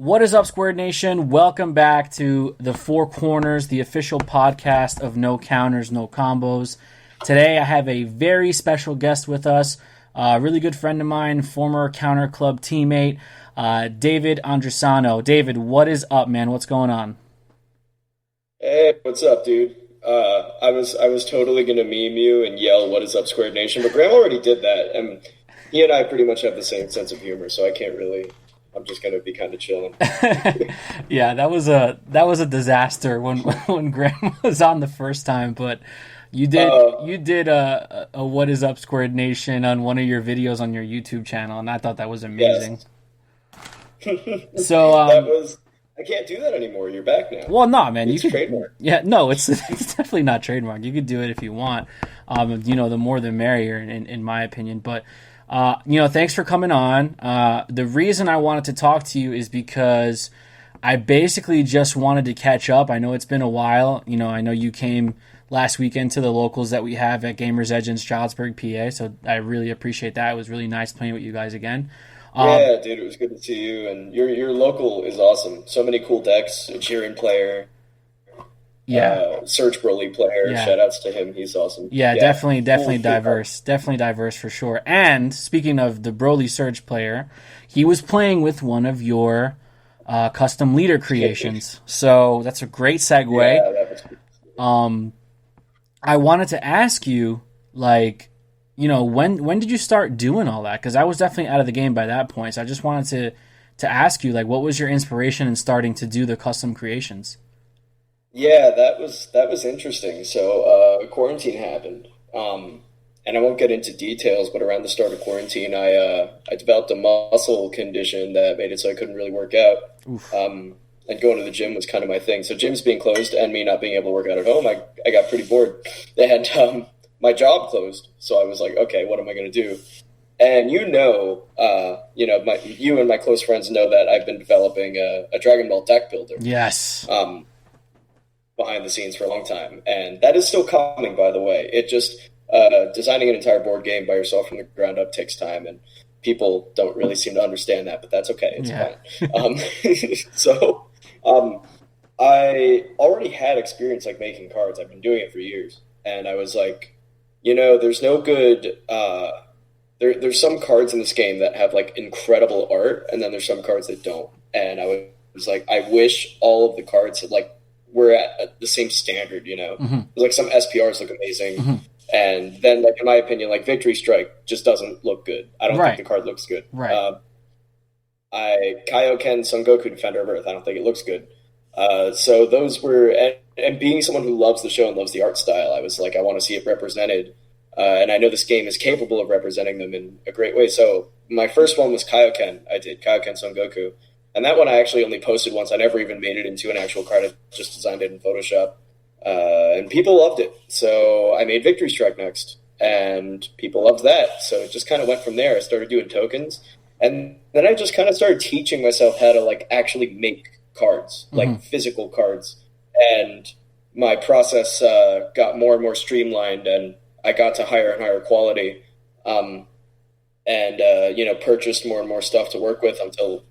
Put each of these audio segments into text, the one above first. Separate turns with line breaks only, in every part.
What is up, Squared Nation? Welcome back to the Four Corners, the official podcast of No Counters, No Combos. Today I have a very special guest with us, a really good friend of mine, former Counter Club teammate, David Andrisano. David, what is up, man? What's going on?
Hey, what's up, dude? I was totally gonna meme you and yell, "What is up, Squared Nation?" But Graham already did that, and he and I pretty much have the same sense of humor, so I can't really. I'm just gonna be kind of chilling.
Yeah, that was a disaster when when Graham was on the first time, but you did a what is up, Squared Nation on one of your videos on your YouTube channel, and I thought that was amazing.
Yes.
So
That was. I can't do that anymore. You're back now.
well, no, man, you
It's
could.
trademark.
Yeah, no, it's definitely not trademark. You could do it if you want. The more the merrier, in my opinion. But thanks for coming on. The reason I wanted to talk to you is because I basically just wanted to catch up. I know it's been a while. I know you came last weekend to the locals that we have at Gamers Edge in Stroudsburg, PA. So I really appreciate that. It was really nice playing with you guys again. Um,
Yeah, dude, it was good to see you, and your local is awesome. So many cool decks. A Jiren player,
yeah,
Surge Broly player.
yeah.
Shout outs to him. He's awesome.
Yeah,
Yeah,
definitely
full card.
diverse. Definitely diverse for sure. And speaking of the Broly Surge player, he was playing with one of your custom leader creations. So that's a great segue.
Yeah, that was good.
Um, I wanted to ask you, like, when did you start doing all that? Because I was definitely out of the game by that point. So I just wanted to ask you, like, what was your inspiration in starting to do the custom creations?
Yeah, that was interesting. So, quarantine happened, and I won't get into details, but around the start of quarantine, I developed a muscle condition that made it so I couldn't really work out.
Oof.
And going to the gym was kind of my thing. So gyms being closed and me not being able to work out at home, I got pretty bored. They had my job closed, so I was like, okay, what am I going to do? And you and my close friends know that I've been developing a Dragon Ball deck builder.
Yes.
Um, Behind the scenes for a long time, and that is still coming. By the way, it just designing an entire board game by yourself from the ground up takes time, and people don't really seem to understand that. But that's okay; it's
Yeah.
fine. So I already had experience like making cards. I've been doing it for years, and I was like, there's no good. There's some cards in this game that have like incredible art, and then there's some cards that don't. And I was like, I wish all of the cards had like we're at the same standard,
Hmm.
Like some SPRs look amazing,
Hmm.
and then like in my opinion, like Victory Strike just doesn't look good. I don't think
Right.
the card looks good.
Right.
I Kaioken Son Goku Defender of Earth. I don't think it looks good. So those were, and being someone who loves the show and loves the art style, I was like, I want to see it represented, and I know this game is capable of representing them in a great way. So my first one was Kaioken. I did Kaioken Son Goku. And that one I actually only posted once. I never even made it into an actual card. I just designed it in Photoshop. And people loved it. So I made Victory Strike next. And people loved that. So it just kind of went from there. I started doing tokens. And then I just kind of started teaching myself how to like actually make cards,
Hmm.
like physical cards. And my process got more and more streamlined. And I got to higher and higher quality. And purchased more and more stuff to work with until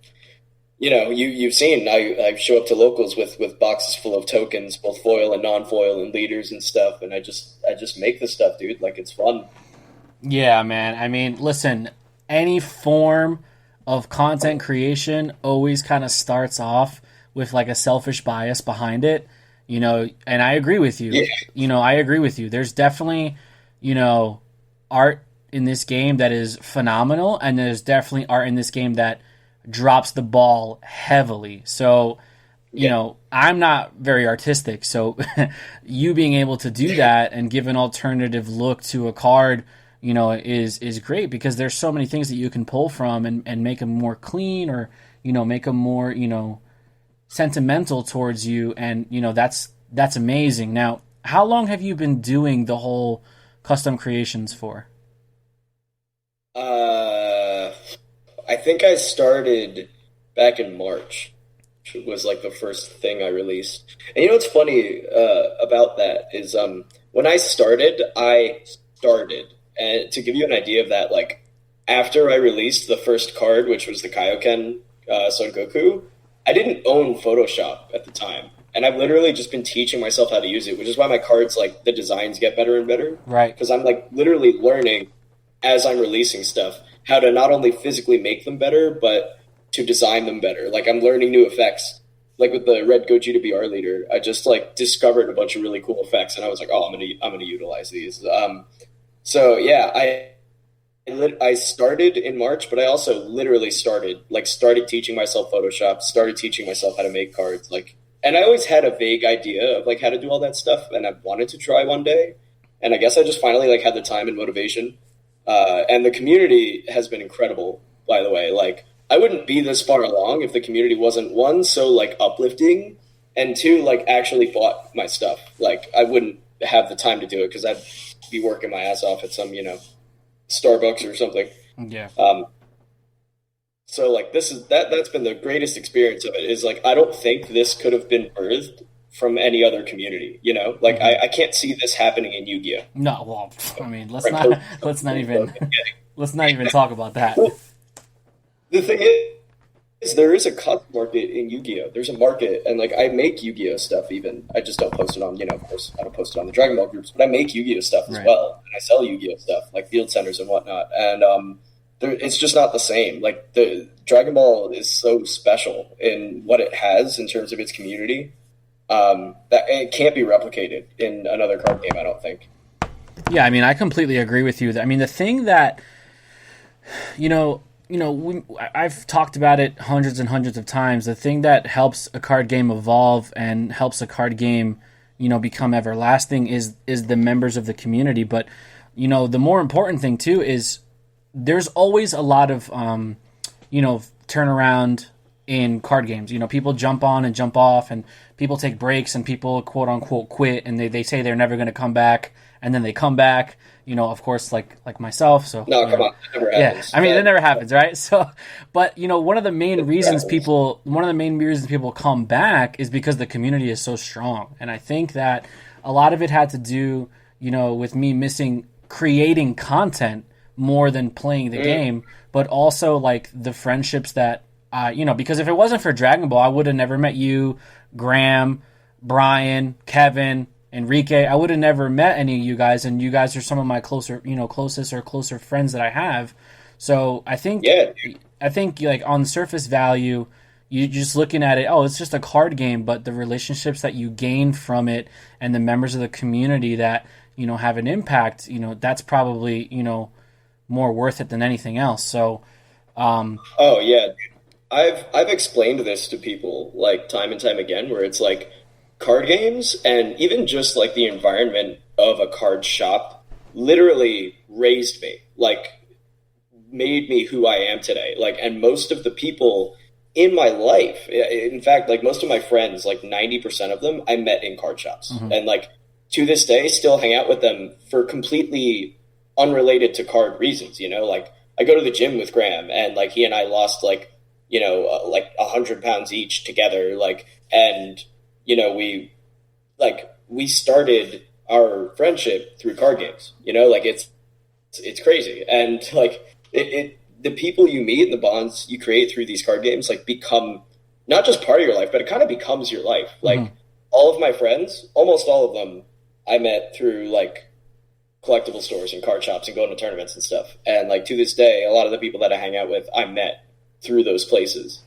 you've seen I show up to locals with boxes full of tokens, both foil and non-foil, and leaders and stuff, and I just make this stuff, dude. Like it's fun.
Yeah, man. I mean, listen, any form of content creation always kind of starts off with like a selfish bias behind it, and I agree with you.
Yeah,
I agree with you. There's definitely, art in this game that is phenomenal, and there's definitely art in this game that drops the ball heavily. So,
yeah,
I'm not very artistic. So, you being able to do that and give an alternative look to a card, is great because there's so many things that you can pull from and make them more clean or, make them more, sentimental towards you. And, that's amazing. Now, how long have you been doing the whole custom creations for?
uh, I think I started back in March. It was like the first thing I released. And what's funny about that is when I started, and to give you an idea of that, like after I released the first card, which was the Kaioken Son Goku, I didn't own Photoshop at the time, and I've literally just been teaching myself how to use it, which is why my cards, like, the designs get better and better.
Right.
Because I'm, like, literally learning as I'm releasing stuff how to not only physically make them better, but to design them better. Like, I'm learning new effects. Like with the Red Goji to BR leader, I just like discovered a bunch of really cool effects, and I was like, oh, I'm gonna utilize these. So yeah, I started in March, but I also literally started teaching myself Photoshop, started teaching myself how to make cards, like, and I always had a vague idea of like how to do all that stuff, and I wanted to try one day, and I guess I just finally like had the time and motivation. And the community has been incredible, by the way. Like, I wouldn't be this far along if the community wasn't, one, so like uplifting, and two, like actually bought my stuff. Like, I wouldn't have the time to do it because I'd be working my ass off at some, Starbucks or something.
Yeah.
So like that's been the greatest experience of it, is like I don't think this could have been birthed from any other community, Like I can't see this happening in Yu-Gi-Oh.
No, well, I mean, let's not even talk about that.
The thing is there is a cut market in Yu-Gi-Oh. There's a market, and like I make Yu-Gi-Oh stuff. Even I just don't post it on, of course, I don't post it on the Dragon Ball groups, but I make Yu-Gi-Oh stuff as well, and I sell Yu-Gi-Oh stuff like field centers and whatnot. And it's just not the same. Like the Dragon Ball is so special in what it has in terms of its community, that it can't be replicated in another card game, I don't think.
Yeah, I mean, I completely agree with you. I mean, the thing that, I've talked about it hundreds and hundreds of times. The thing that helps a card game evolve and helps a card game, become everlasting is the members of the community. But, the more important thing too is there's always a lot of, turnaround in card games. People jump on and jump off, and people take breaks, and people quote unquote quit, and they say they're never going to come back, and then they come back. Of course, like myself. So
no, come on, it never happens.
Yeah, I mean, it never happens, right? So, but one of the main reasons people come back is because the community is so strong, and I think that a lot of it had to do, with me missing creating content more than playing the game, but also like the friendships that because if it wasn't for Dragon Ball, I would have never met you, Graham, Brian, Kevin, Enrique. I would have never met any of you guys, and you guys are some of my closer friends that I have. So I think like on surface value, you're just looking at it, it's just a card game, but the relationships that you gain from it and the members of the community that, have an impact, that's probably, more worth it than anything else. So,
oh yeah, I've explained this to people like time and time again, where it's like card games and even just like the environment of a card shop literally raised me, like made me who I am today. Like, and most of the people in my life, in fact, like most of my friends, like 90% of them I met in card shops, and like to this day still hang out with them for completely unrelated to card reasons. Like I go to the gym with Graham, and like he and I lost like 100 pounds each together, like, and we started our friendship through card games. Like it's crazy, and like the people you meet and the bonds you create through these card games like become not just part of your life, but it kind of becomes your life. Like all of my friends, almost all of them, I met through like collectible stores and card shops and going to tournaments and stuff. And like to this day, a lot of the people that I hang out with, I met through those places.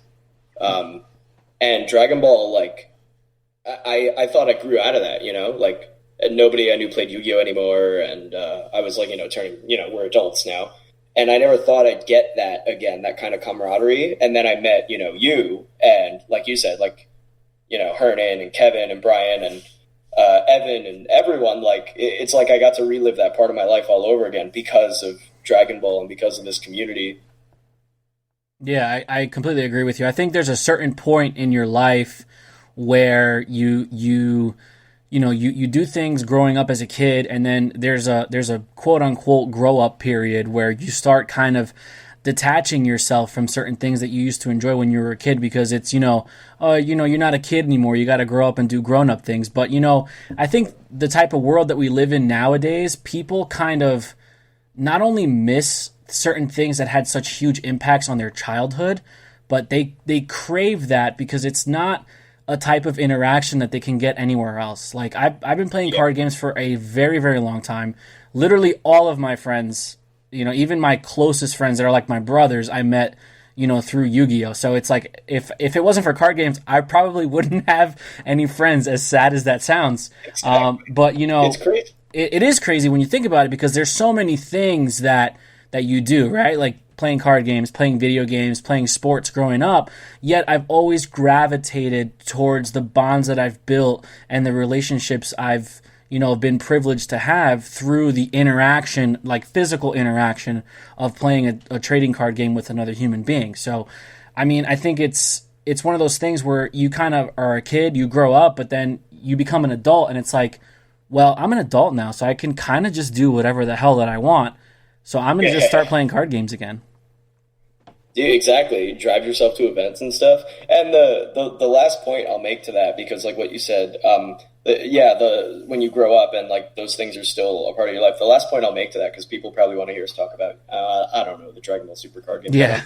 And Dragon Ball, like I thought I grew out of that, like nobody I knew played Yu-Gi-Oh anymore. And I was like, turning, we're adults now. And I never thought I'd get that again, that kind of camaraderie. And then I met, you, and like you said, like, Hernan and Kevin and Brian and Evan and everyone. Like, it's like I got to relive that part of my life all over again because of Dragon Ball and because of this community.
Yeah, I completely agree with you. I think there's a certain point in your life where you do things growing up as a kid, and then there's a quote unquote grow up period where you start kind of detaching yourself from certain things that you used to enjoy when you were a kid, because it's you're not a kid anymore. You got to grow up and do grown up things. But I think the type of world that we live in nowadays, people kind of not only miss certain things that had such huge impacts on their childhood, but they crave that because it's not a type of interaction that they can get anywhere else. Like I've been playing card games for a very, very long time. Literally all of my friends, even my closest friends that are like my brothers, I met, through Yu-Gi-Oh. So it's like if it wasn't for card games, I probably wouldn't have any friends, as sad as that sounds.
Exactly.
But
It's crazy.
it is crazy when you think about it, because there's so many things that you do, right? Like playing card games, playing video games, playing sports growing up, yet I've always gravitated towards the bonds that I've built and the relationships I've, been privileged to have through the interaction, like physical interaction of playing a trading card game with another human being. So, I mean, I think it's one of those things where you kind of are a kid, you grow up, but then you become an adult, and it's like, well, I'm an adult now, so I can kind of just do whatever the hell that I want. So I'm going to just start playing card games again.
Yeah, exactly. Drive yourself to events and stuff. And the last point I'll make to that, because like what you said, when you grow up and like those things are still a part of your life. The last point I'll make to that, because people probably want to hear us talk about, I don't know, the Dragon Ball Super card game.
Yeah.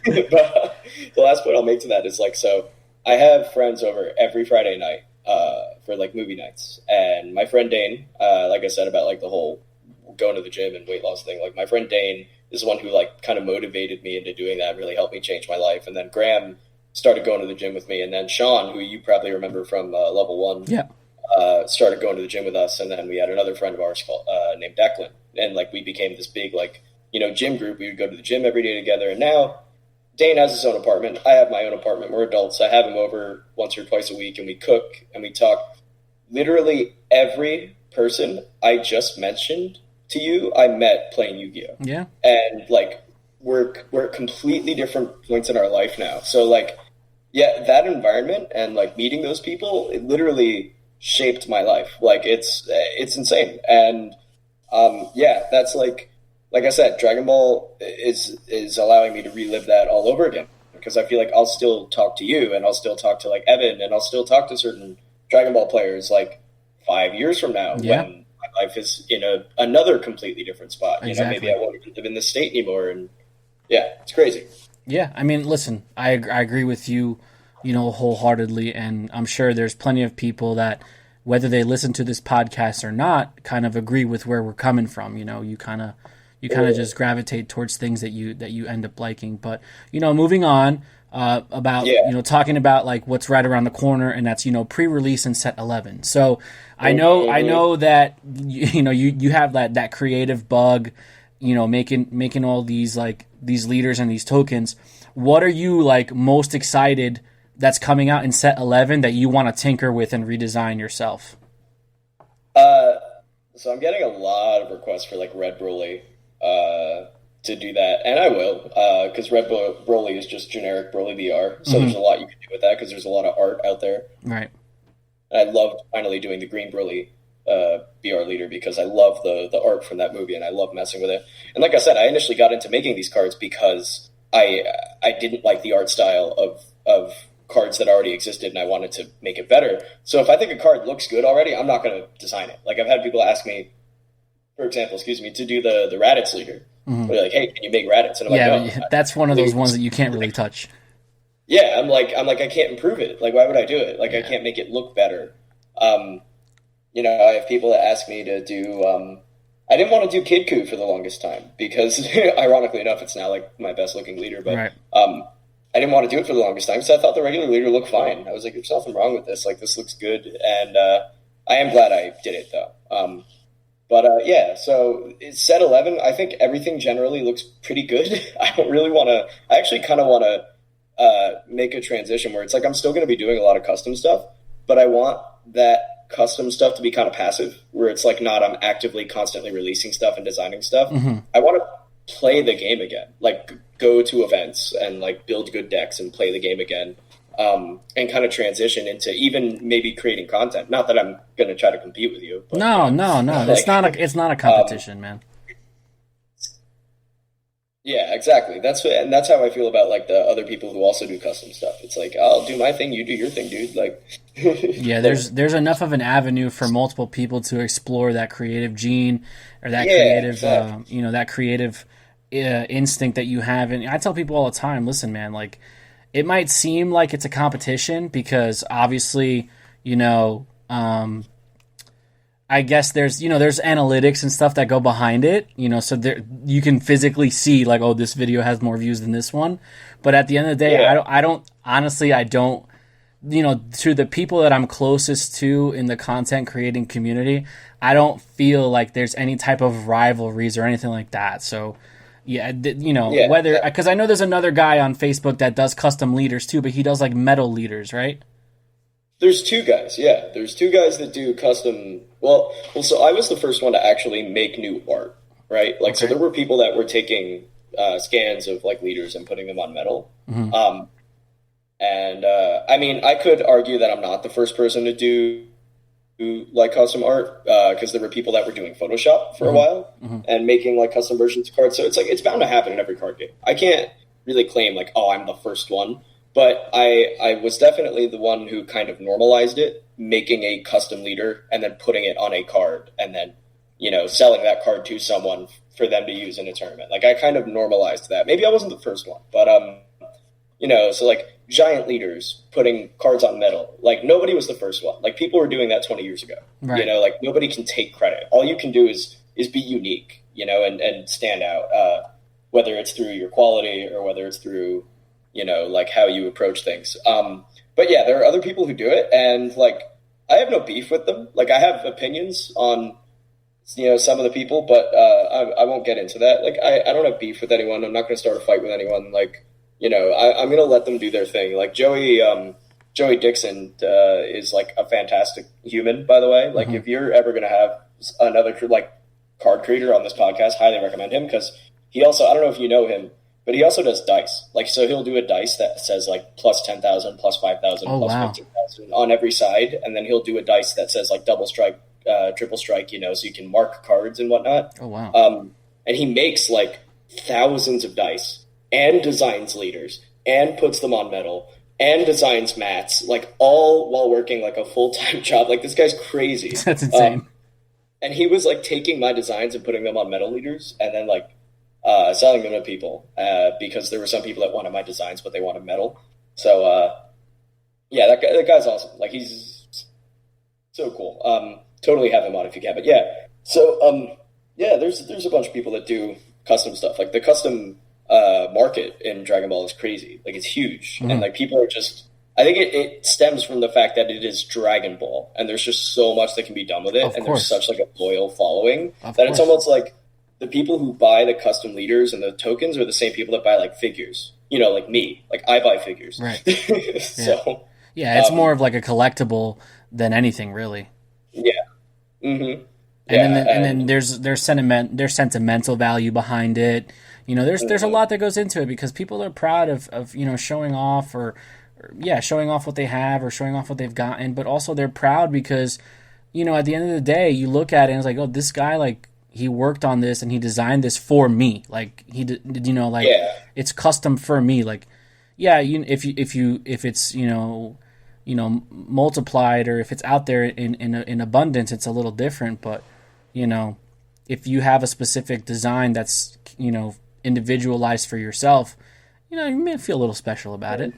But the last point I'll make to that is like, so I have friends over every Friday night for like movie nights, and my friend Dane, like I said about like the whole going to the gym and weight loss thing, like my friend Dane is the one who like kind of motivated me into doing that, really helped me change my life. And then Graham started going to the gym with me, and then Sean, who you probably remember from level 1, started going to the gym with us. And then we had another friend of ours called named Declan, and like we became this big gym group. We would go to the gym every day together. And now Dane has his own apartment, I have my own apartment, we're adults. I have him over once or twice a week, and we cook and we talk. Literally every person I just mentioned to you, I met playing Yu-Gi-Oh.
Yeah.
And like we're at completely different points in our life now. So like, yeah, that environment and like meeting those people, it literally shaped my life. Like it's insane. And that's like I said, Dragon Ball is allowing me to relive that all over again, because I feel like I'll still talk to you, and I'll still talk to like Evan, and I'll still talk to certain Dragon Ball players like 5 years from now, when my life is in another completely different spot.
Exactly.
Maybe I won't even live in this state anymore, and yeah, it's crazy.
Yeah, I mean, listen, I agree with you, wholeheartedly, and I'm sure there's plenty of people that, whether they listen to this podcast or not, kind of agree with where we're coming from. You kind of just gravitate towards things that you end up liking. But moving on about talking about like what's right around the corner, and that's pre-release and set 11. So I know that you have that creative bug, making all these like these leaders and these tokens. What are you like most excited that's coming out in set 11 that you want to tinker with and redesign yourself?
So I'm getting a lot of requests for like Red Broly to do that, and I will, because Red Broly is just generic Broly BR, so there's a lot you can do with that, because there's a lot of art out there.
Right.
And I loved finally doing the Green Broly BR leader, because I love the art from that movie, and I love messing with it. And like I said, I initially got into making these cards because I didn't like the art style of cards that already existed, and I wanted to make it better. So if I think a card looks good already, I'm not going to design it. Like I've had people ask me, for example, to do the Raditz leader. Mm-hmm. They're like, hey, can you make Raditz? And I'm like, no.
That's one of those ones that you can't really touch.
Yeah, I'm like, I can't improve it. Like, why would I do it? Like, I can't make it look better. I have people that ask me to do. I didn't want to do Kid Coup for the longest time, because, ironically enough, it's now like my best looking leader. But
right.
I didn't want to do it for the longest time, so I thought the regular leader looked fine. I was like, there's nothing wrong with this. Like, this looks good, and I am glad I did it though. So it's set 11. I think everything generally looks pretty good. I actually kind of want to make a transition where it's like I'm still going to be doing a lot of custom stuff, but I want that custom stuff to be kind of passive, where it's like not I'm actively constantly releasing stuff and designing stuff. Mm-hmm. I want to play the game again, like go to events and like build good decks and play the game again. And kind of transition into even maybe creating content. Not that I'm going to try to compete with you. But,
no. It's not a competition, man.
Yeah, exactly. That's how I feel about like the other people who also do custom stuff. It's like, I'll do my thing, you do your thing, dude. Like,
yeah, there's enough of an avenue for multiple people to explore that creative gene or that creative, exactly. That creative instinct that you have. And I tell people all the time, listen, man, like, it might seem like it's a competition because obviously, I guess there's analytics and stuff that go behind it, so there you can physically see like, oh, this video has more views than this one. But at the end of the day,
Yeah.
I don't honestly, to the people that I'm closest to in the content creating community, I don't feel like there's any type of rivalries or anything like that. So yeah, whether, because I know there's another guy on Facebook that does custom leaders too, but he does like metal leaders, right?
There's two guys, yeah. There's two guys that do custom. Well, so I was the first one to actually make new art, right? Like, so there were people that were taking scans of like leaders and putting them on metal.
Mm-hmm.
I mean, I could argue that I'm not the first person to do like custom art because there were people that were doing Photoshop for a while and making like custom versions of cards. So it's like it's bound to happen in every card game. I can't really claim like, oh, I'm the first one. But I was definitely the one who kind of normalized it, making a custom leader and then putting it on a card and then, selling that card to someone for them to use in a tournament. Like, I kind of normalized that. Maybe I wasn't the first one, but, so like giant leaders putting cards on metal, like nobody was the first one. Like, people were doing that 20 years ago.
Right.
Like nobody can take credit. All you can do is be unique, and stand out, whether it's through your quality or whether it's through, like how you approach things. But yeah, there are other people who do it, and like, I have no beef with them. Like, I have opinions on, some of the people, but I won't get into that. Like, I don't have beef with anyone. I'm not going to start a fight with anyone. Like, I'm going to let them do their thing. Like, Joey Dixon is like a fantastic human, by the way. Like, if you're ever going to have another like card creator on this podcast, highly recommend him, because he also, I don't know if you know him, but he also does dice. Like, so he'll do a dice that says like plus 10,000, plus 5,000, plus 15,000 on every side. And then he'll do a dice that says like double strike, triple strike, so you can mark cards and whatnot.
Oh, wow.
And he makes like thousands of dice and designs leaders and puts them on metal and designs mats, like all while working like a full-time job. Like, this guy's crazy.
That's insane.
And he was like taking my designs and putting them on metal leaders and then like, selling them to people because there were some people that wanted my designs, but they wanted metal. So, yeah, that guy's awesome. Like, he's so cool. Totally have him on if you can. But yeah, so yeah, there's a bunch of people that do custom stuff. Like, the custom market in Dragon Ball is crazy. Like, it's huge, and like, people are just. I think it stems from the fact that it is Dragon Ball, and there's just so much that can be done with it, and there's such like a loyal following that it's almost like. The people who buy the custom leaders and the tokens are the same people that buy like figures, like me, like I buy figures.
Right.
So
yeah, it's more of like a collectible than anything, really.
Yeah. Mm-hmm.
And then there's sentimental value behind it. There's a lot that goes into it because people are proud of showing off or showing off what they have or showing off what they've gotten, but also they're proud because at the end of the day you look at it and it's like, oh, this guy, like, he worked on this and he designed this for me. Like, he did, it's custom for me. Like, yeah, if it's multiplied or if it's out there in abundance, it's a little different. But if you have a specific design that's individualized for yourself, you may feel a little special about it.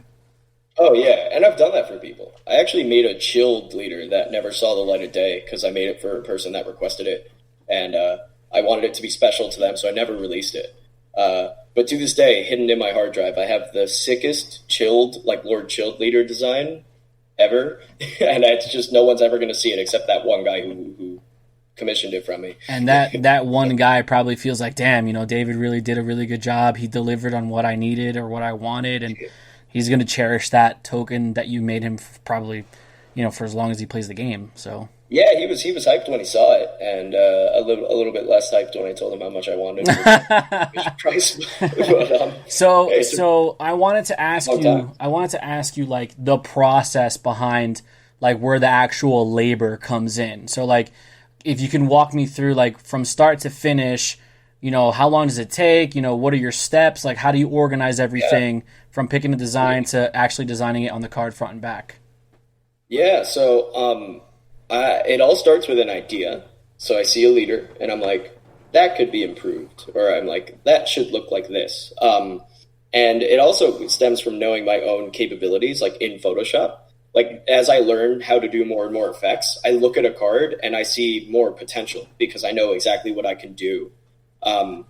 Oh yeah, and I've done that for people. I actually made a chilled leader that never saw the light of day because I made it for a person that requested it. And I wanted it to be special to them, so I never released it. But to this day, hidden in my hard drive, I have the sickest chilled, like Lord Chilled leader design ever. And it's just no one's ever going to see it except that one guy who commissioned it from me.
And that one guy probably feels like, damn, David really did a really good job. He delivered on what I needed or what I wanted, and he's going to cherish that token that you made him probably, for as long as he plays the game. So.
Yeah, he was hyped when he saw it, and a little bit less hyped when I told him how much I wanted. Price. But,
so I wanted to ask you like the process behind like where the actual labor comes in. So like, if you can walk me through like from start to finish, how long does it take? What are your steps? Like, how do you organize everything from picking a design to actually designing it on the card front and back?
Yeah, so it all starts with an idea. So I see a leader, and I'm like, that could be improved. Or I'm like, that should look like this. And it also stems from knowing my own capabilities, like in Photoshop. Like as I learn how to do more and more effects, I look at a card and I see more potential because I know exactly what I can do. Um,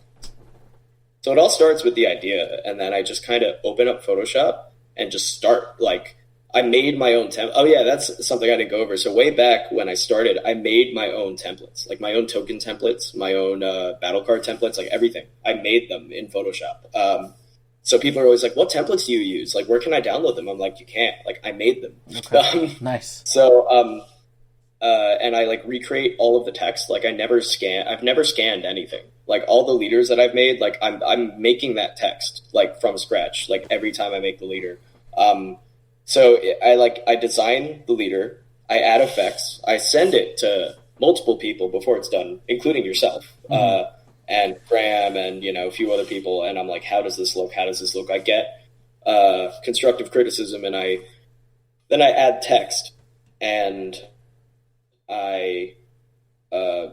so it all starts with the idea, and then I just kind of open up Photoshop and just start. Like I made my own template. Oh yeah, that's something I didn't go over. So way back when I started, I made my own templates, like my own token templates, my own battle card templates, like everything. I made them in Photoshop. So people are always like, "What templates do you use? Like, where can I download them?" I'm like, "You can't. Like, I made them."
Okay. Nice.
So, and I like recreate all of the text. Like, I've never scanned anything. Like all the leaders that I've made, like I'm making that text like from scratch. Like every time I make the leader. So I design the leader. I add effects. I send it to multiple people before it's done, including yourself. And Graham and, a few other people. And I'm like, how does this look? How does this look? I get constructive criticism, and then I add text, and I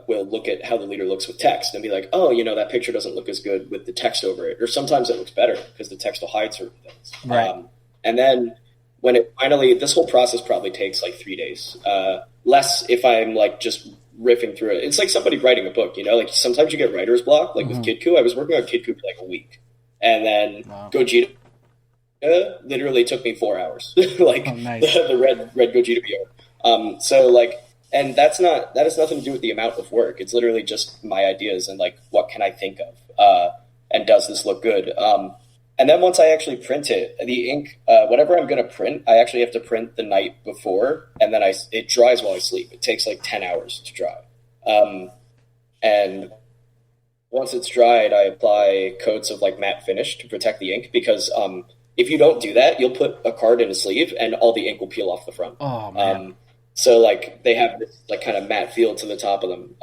will look at how the leader looks with text and be like, oh, that picture doesn't look as good with the text over it. Or sometimes it looks better because the text will hide certain things.
Right.
And then when it finally, this whole process probably takes like 3 days. Less if I'm like just riffing through it. It's like somebody writing a book, like sometimes you get writer's block. Like with Kidku, I was working on Kidku for like a week. And then Gogeta literally took me 4 hours. Like
nice.
the red Gogeta VR. So like, and that has nothing to do with the amount of work. It's literally just my ideas and like, what can I think of? And does this look good? And then once I actually print it, the ink, whatever I'm going to print, I actually have to print the night before, and then it dries while I sleep. It takes like 10 hours to dry. And once it's dried, I apply coats of like matte finish to protect the ink, because if you don't do that, you'll put a card in a sleeve and all the ink will peel off the front.
Oh, man.
So like they have this like kind of matte feel to the top of them.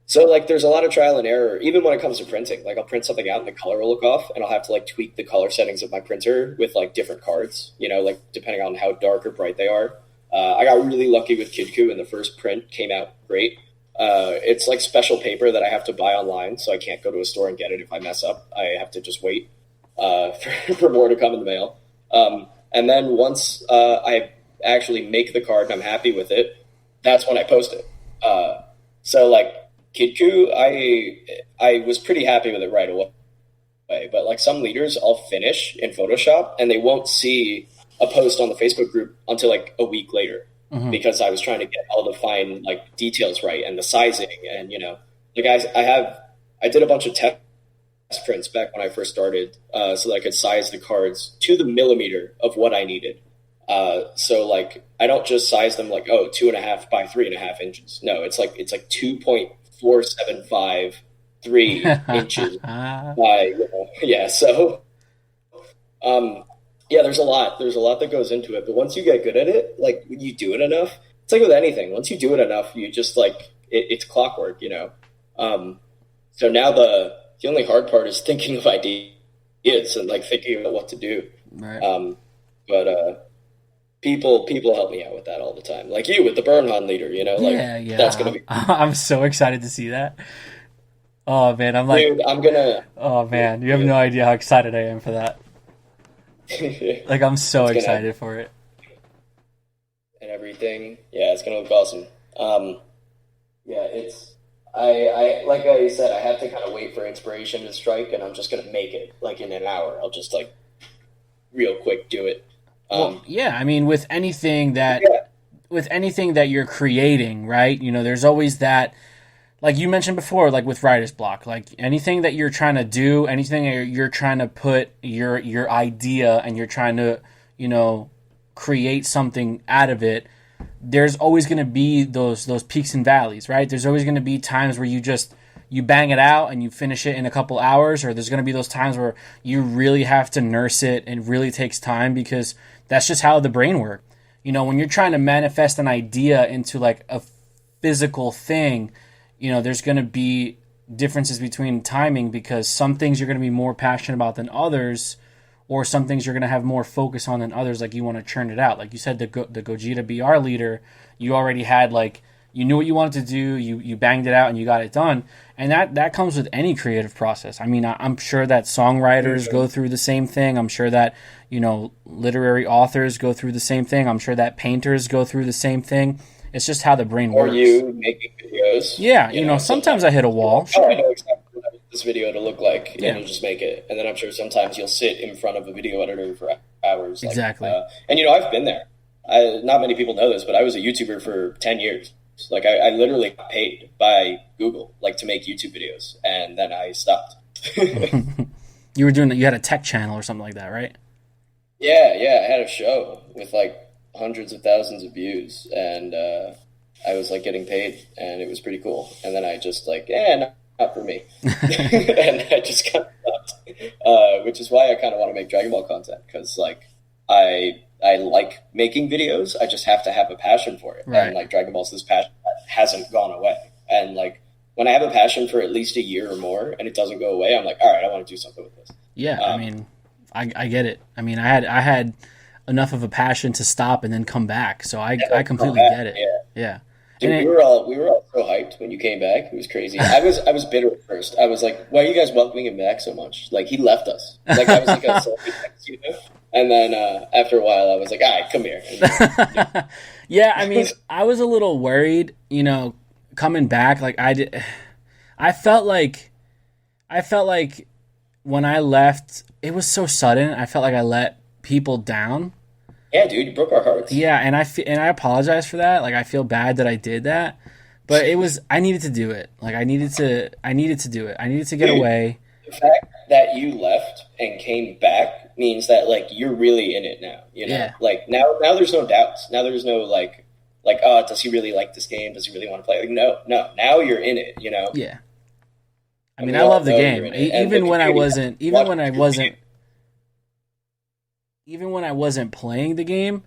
So like there's a lot of trial and error, even when it comes to printing. Like I'll print something out and the color will look off, and I'll have to like tweak the color settings of my printer with like different cards, like depending on how dark or bright they are. I got really lucky with Kidku, and the first print came out great. It's like special paper that I have to buy online, so I can't go to a store and get it if I mess up. I have to just wait for more to come in the mail. And then once I actually make the card and I'm happy with it, that's when I post it. So like Kidku, I was pretty happy with it right away. But like some leaders I'll finish in Photoshop and they won't see a post on the Facebook group until like a week later, because I was trying to get all the fine like details right and the sizing, and like I did a bunch of test prints back when I first started, so that I could size the cards to the millimeter of what I needed. So like I don't just size them like 2.5 by 3.5 inches. No, it's like 2.4753 inches by yeah. So yeah, there's a lot that goes into it, but once you get good at it, like when you do it enough, it's like with anything. Once you do it enough, you just like it's clockwork, So now the only hard part is thinking of ideas and like thinking about what to do.
Right.
But people help me out with that all the time. Like you with the Burnhan leader, like
Yeah.
that's gonna be.
I'm so excited to see that. Oh man, I'm like,
dude, I'm gonna.
Oh man, you have no idea how excited I am for that. Like I'm so excited for it.
And everything, yeah, it's gonna look awesome. Yeah, it's. I like I said, I have to kind of wait for inspiration to strike, and I'm just gonna make it like in an hour. I'll just like real quick do it.
Well, yeah, I mean, with anything that you're creating, right? There's always that, like you mentioned before, like with writer's block, like anything that you're trying to do, anything that you're trying to put your idea and you're trying to, create something out of it. There's always going to be those peaks and valleys, right? There's always going to be times where you bang it out and you finish it in a couple hours, or there's going to be those times where you really have to nurse it and it really takes time, because that's just how the brain works. When you're trying to manifest an idea into like a physical thing, there's going to be differences between timing, because some things you're going to be more passionate about than others, or some things you're going to have more focus on than others. Like you want to churn it out. Like you said, the Gogeta BR leader, you already had like you knew what you wanted to do, you banged it out and you got it done. And that comes with any creative process. I mean, I'm sure that songwriters go through the same thing. I'm sure that, literary authors go through the same thing. I'm sure that painters go through the same thing. It's just how the brain works.
Or you making videos.
Yeah, sometimes I hit a wall. Sure.
I know exactly what I want this video to look like, and you'll just make it. And then I'm sure sometimes you'll sit in front of a video editor for hours.
Exactly.
And I've been there. Not many people know this, but I was a YouTuber for 10 years. Like I literally got paid by Google to make YouTube videos, and then I stopped.
You were doing that. You had a tech channel or something like that, right?
Yeah. I had a show with hundreds of thousands of views, and I was getting paid, and it was pretty cool. And then I just not for me, and I just kind of stopped. Which is why I kind of want to make Dragon Ball content, because I like making videos. I just have to have a passion for it.
Right.
And Dragon Ball's this passion that hasn't gone away. And when I have a passion for at least a year or more and it doesn't go away, I'm like, all right, I want to do something with this.
Yeah, I mean, I get it. I mean, I had enough of a passion to stop and then come back. So I completely get it. Yeah.
Dude, we were all so hyped when you came back. It was crazy. I was bitter at first. I was like, why are you guys welcoming him back so much? He left us. I was a salty ex, And then after a while, I was like, all right, come here.
Yeah, I mean, I was a little worried, coming back. I felt like when I left, it was so sudden. I felt like I let people down.
Yeah, dude, you broke our hearts.
Yeah, and I apologize for that. I feel bad that I did that, but I needed to do it. I needed to do it. I needed to get away.
The fact that you left and came back means that you're really in it now.
Yeah.
Now there's no doubts. Now there's no oh, does he really like this game? Does he really want to play? No. Now you're in it.
Yeah. I mean, I love the game. Even when I wasn't playing the game,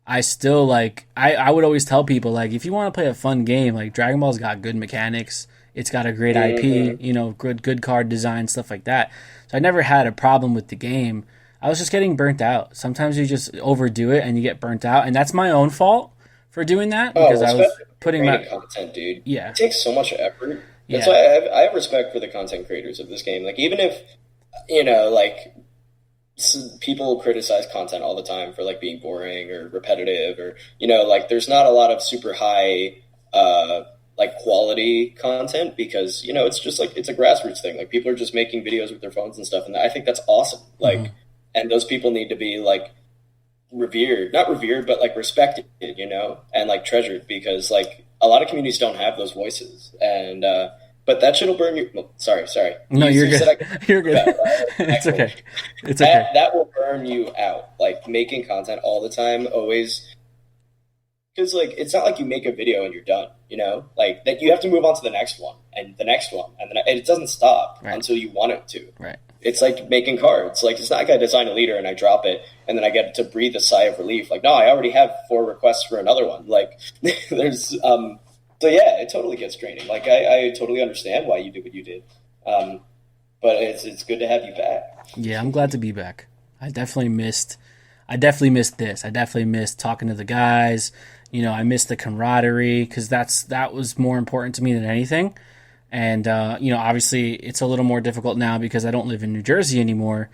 I still I would always tell people if you want to play a fun game, Dragon Ball's got good mechanics. It's got a great IP, good card design, stuff like that. So I never had a problem with the game. I was just getting burnt out. Sometimes you just overdo it and you get burnt out, and that's my own fault for doing that because I was putting my
content, dude.
Yeah,
it takes so much effort. That's why I have respect for the content creators of this game. Even if people criticize content all the time for being boring or repetitive, or there's not a lot of super high quality content because it's just it's a grassroots thing. People are just making videos with their phones and stuff, and I think that's awesome. And those people need to be revered, not revered, but respected, and treasured, because a lot of communities don't have those voices. And but that shit'll burn you. Well, sorry.
No, you're good. You're good. It's okay. It's okay.
That will burn you out. Making content all the time, always. Because it's not you make a video and you're done, that you have to move on to the next one and the next one, and it doesn't stop until you want it to.
Right.
It's making cards. It's not I design a leader and I drop it and then I get to breathe a sigh of relief. No, I already have 4 requests for another one. There's so yeah, it totally gets draining. I totally understand why you did what you did, but it's good to have you back.
Yeah, I'm glad to be back. I definitely missed this. I definitely missed talking to the guys. I missed the camaraderie because that was more important to me than anything. And, obviously it's a little more difficult now because I don't live in New Jersey anymore.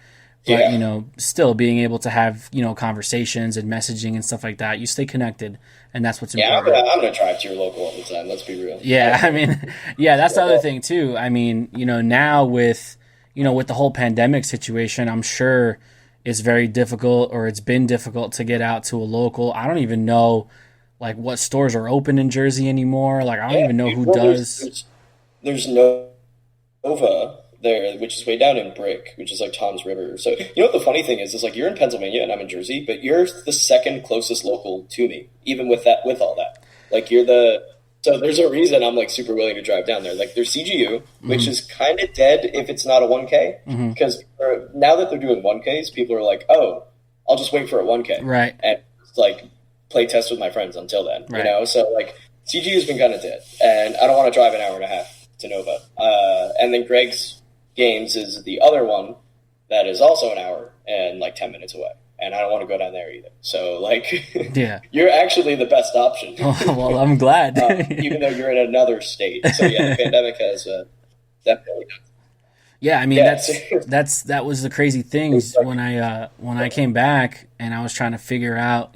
But, still being able to have, conversations and messaging and stuff like that, you stay connected. And that's what's important.
Yeah, I'm going to drive to your local all the time. Let's be real.
Yeah, I mean, that's the other thing too. I mean, now with the whole pandemic situation, I'm sure it's very difficult, or it's been difficult to get out to a local. I don't even know what stores are open in Jersey anymore. I don't even know who does.
There's Nova there, which is way down in Brick, which is Tom's River. So what the funny thing is you're in Pennsylvania and I'm in Jersey, but you're the second closest local to me, even with all that. So there's a reason I'm super willing to drive down there. There's CGU, which is kind of dead if it's not a 1K, because now that they're doing 1Ks, people are oh, I'll just wait for a 1K,
right?
And play test with my friends until then, right. So CGU's been kind of dead, and I don't want to drive an hour and a half to Nova. And then Greg's Games is the other one that is also an hour and 10 minutes away. and I don't want to go down there either. So, like,
Yeah.
you're actually the best option.
Well, I'm glad.
Even though you're in another state. So, yeah, the pandemic has definitely.
Yeah, I mean
Yeah,
that was the crazy things when I came back and I was trying to figure out,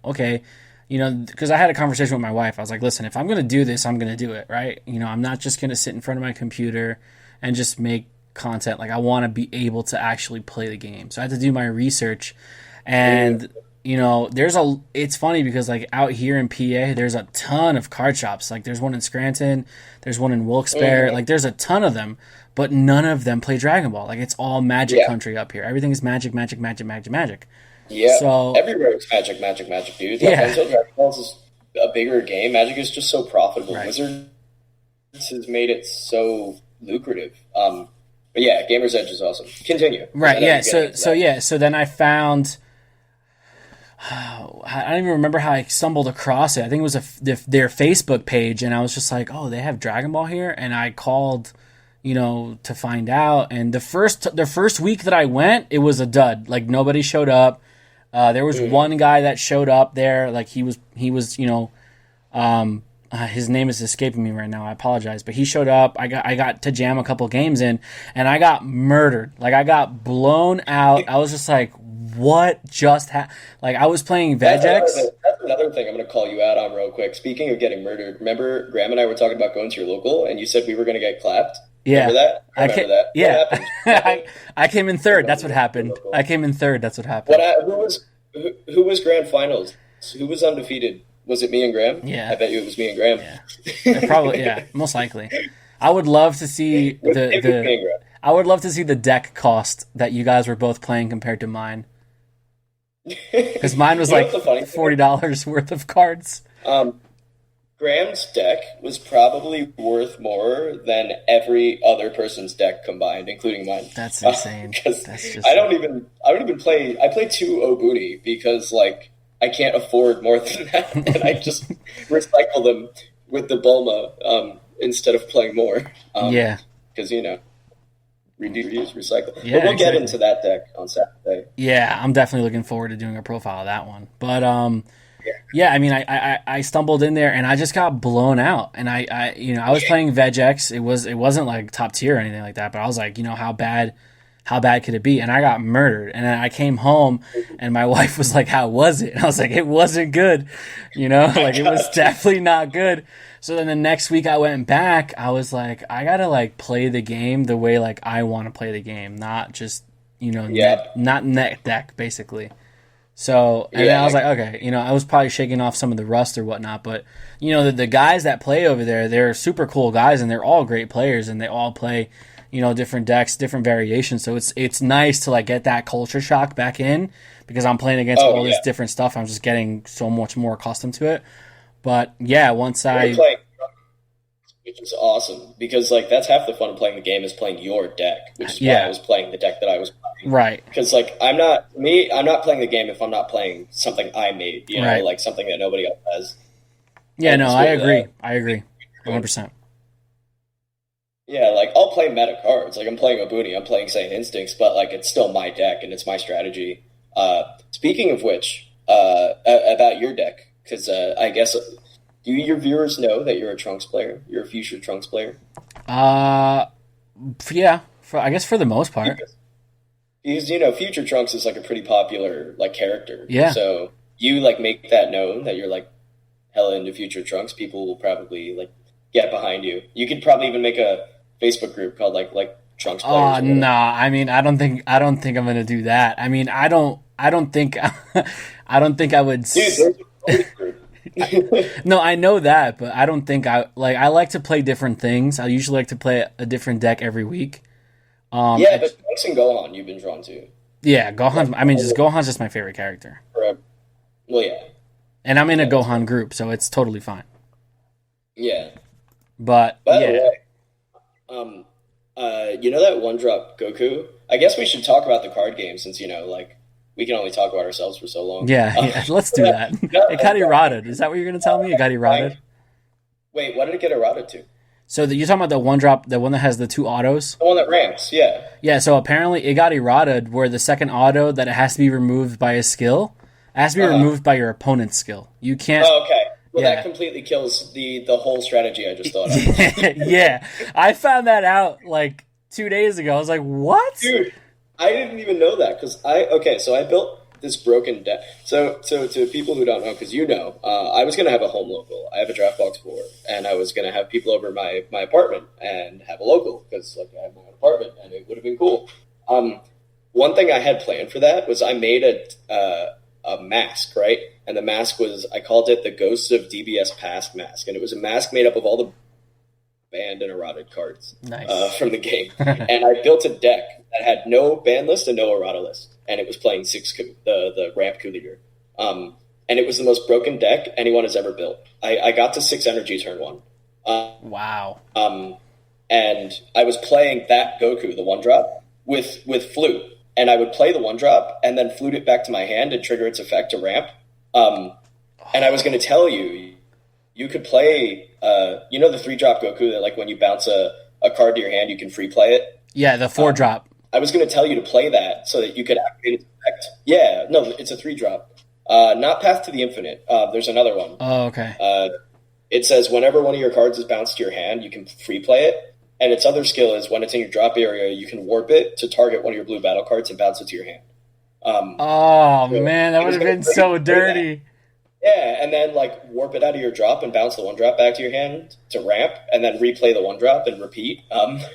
okay, because I had a conversation with my wife. I was like, listen, if I'm gonna do this, I'm gonna do it, right? I'm not just gonna sit in front of my computer and just make content. Like, I want to be able to actually play the game. So I had to do my research, and it's funny because like out here in PA, there's a ton of card shops. Like, there's one in Scranton, there's one in Wilkes-Barre. Like, there's a ton of them. But none of them play Dragon Ball. Like, it's all Magic country up here. Everything is Magic, Magic, Magic, Magic, Magic.
Yeah,
so,
everywhere it's Magic, Magic, Magic, dude. Like, until Dragon Ball is a bigger game, Magic is just so profitable.
Right.
Wizards has made it so lucrative. But yeah, Gamer's Edge is awesome. Continue.
Right, yeah. So then I found... I don't even remember how I stumbled across it. I think it was their Facebook page, and I was just like, oh, they have Dragon Ball here? And I called... to find out. And the first week that I went, it was a dud. Like, nobody showed up. There was one guy that showed up there. Like, he was, his name is escaping me right now. I apologize, but he showed up. I got to jam a couple games in, and I got murdered. Like, I got blown out. I was just like, what just happened? Like, I was playing Vegex.
That's another thing I'm going to call you out on real quick. Speaking of getting murdered, remember Graham and I were talking about going to your local, and you said we were going to get clapped?
Yeah.
Remember that? I remember that.
Yeah.
What happened?
I came in third. That's what happened.
Who was grand finals? Who was undefeated? Was it me and Graham?
Yeah.
I bet you it was me and Graham.
Yeah. Probably, yeah, most likely. I would love to see I would love to see the deck cost that you guys were both playing compared to mine. Because mine was like $40 worth of cards.
Graham's deck was probably worth more than every other person's deck combined, including mine.
That's insane.
Because I don't even play. I play 2 Obuni because like I can't afford more than that, and I just recycle them with the Bulma instead of playing more. Because reduce, recycle.
Yeah,
but we'll get into that deck on Saturday.
Yeah, I'm definitely looking forward to doing a profile of that one. But yeah, I mean, I stumbled in there and I just got blown out. And I was playing Vegex. It wasn't like top tier or anything like that. But I was like, how bad could it be? And I got murdered. And then I came home and my wife was like, how was it? And I was like, it wasn't good. Like, it was definitely not good. So then the next week I went back. I was like, I gotta like play the game the way like I want to play the game, not just not net deck basically. So, and then I was like, okay, I was probably shaking off some of the rust or whatnot, but, the guys that play over there, they're super cool guys, and they're all great players, and they all play, different decks, different variations, so it's nice to, like, get that culture shock back in, because I'm playing against all this different stuff, I'm just getting so much more accustomed to it, but, yeah, once I...
Which is awesome, because, like, that's half the fun of playing the game is playing your deck, which is why I was playing the deck that I was playing.
Right.
Because, like, I'm not playing the game if I'm not playing something I made, like something that nobody else has.
Yeah, no, I agree. I agree. 100%.
Yeah, like, I'll play meta cards. Like, I'm playing Obuni, I'm playing Saiyan Instincts, but, like, it's still my deck, and it's my strategy. Speaking of which, about your deck, because I guess... Do your viewers know that you're a Trunks player? You're a future Trunks player?
Yeah. I guess for the most part.
Because, future Trunks is, like, a pretty popular, like, character.
Yeah.
So, you, like, make that known that you're, like, hella into future Trunks. People will probably, like, get behind you. You could probably even make a Facebook group called, like Trunks players.
Oh, no. I mean, I don't think I'm going to do that. I mean, I don't think I would...
Dude, there's a group.
No, I know that, but I don't think I like to play different things. I usually like to play a different deck every week.
But Trunks and Gohan you've been drawn to.
Yeah, Gohan. I mean, Gohan's just my favorite character.
Forever. Well, yeah.
And I'm in a Gohan group, so it's totally fine.
Yeah.
But
by the way, that one drop Goku? I guess we should talk about the card game since we can only talk about ourselves for so long.
Yeah, let's do that. It got errated. Is that what you're going to tell me? It got errated?
Wait, what did it get errated to?
So you're talking about the one drop, the one that has the 2 autos?
The one that ramps, yeah.
Yeah, so apparently it got errated where the second auto that it has to be removed by a skill, it has to be removed by your opponent's skill. You can't...
Oh, okay. Well, that completely kills the whole strategy I just thought of.
Yeah. I found that out like 2 days ago. I was like, what?
Dude, I didn't even know that because so I built this broken deck. So to people who don't know, because I was going to have a home local. I have a draft box floor, and I was going to have people over my apartment and have a local because I have my own apartment, and it would have been cool. One thing I had planned for that was I made a mask, right? And the mask was, I called it the Ghosts of DBS Past mask, and it was a mask made up of all the banned and erotic cards from the game. And I built a deck that had no ban list and no errata list. And it was playing 6 coup, the ramp coup leader. And it was the most broken deck anyone has ever built. I got to 6 energy turn 1.
Wow.
And I was playing that Goku, the 1-drop, with flute. And I would play the 1-drop and then flute it back to my hand and trigger its effect to ramp. And I was going to tell you, you could play, the 3-drop Goku that like when you bounce a card to your hand, you can free play it.
Yeah, the 4-drop.
I was going to tell you to play that so that you could activate its effect. Yeah, no, it's a 3-drop. Not Path to the Infinite. There's another one.
Oh, okay.
It says whenever one of your cards is bounced to your hand, you can free play it. And its other skill is when it's in your drop area, you can warp it to target one of your blue battle cards and bounce it to your hand.
Man, that would have been so dirty.
Yeah, and then like warp it out of your drop and bounce the 1-drop back to your hand to ramp, and then replay the 1-drop and repeat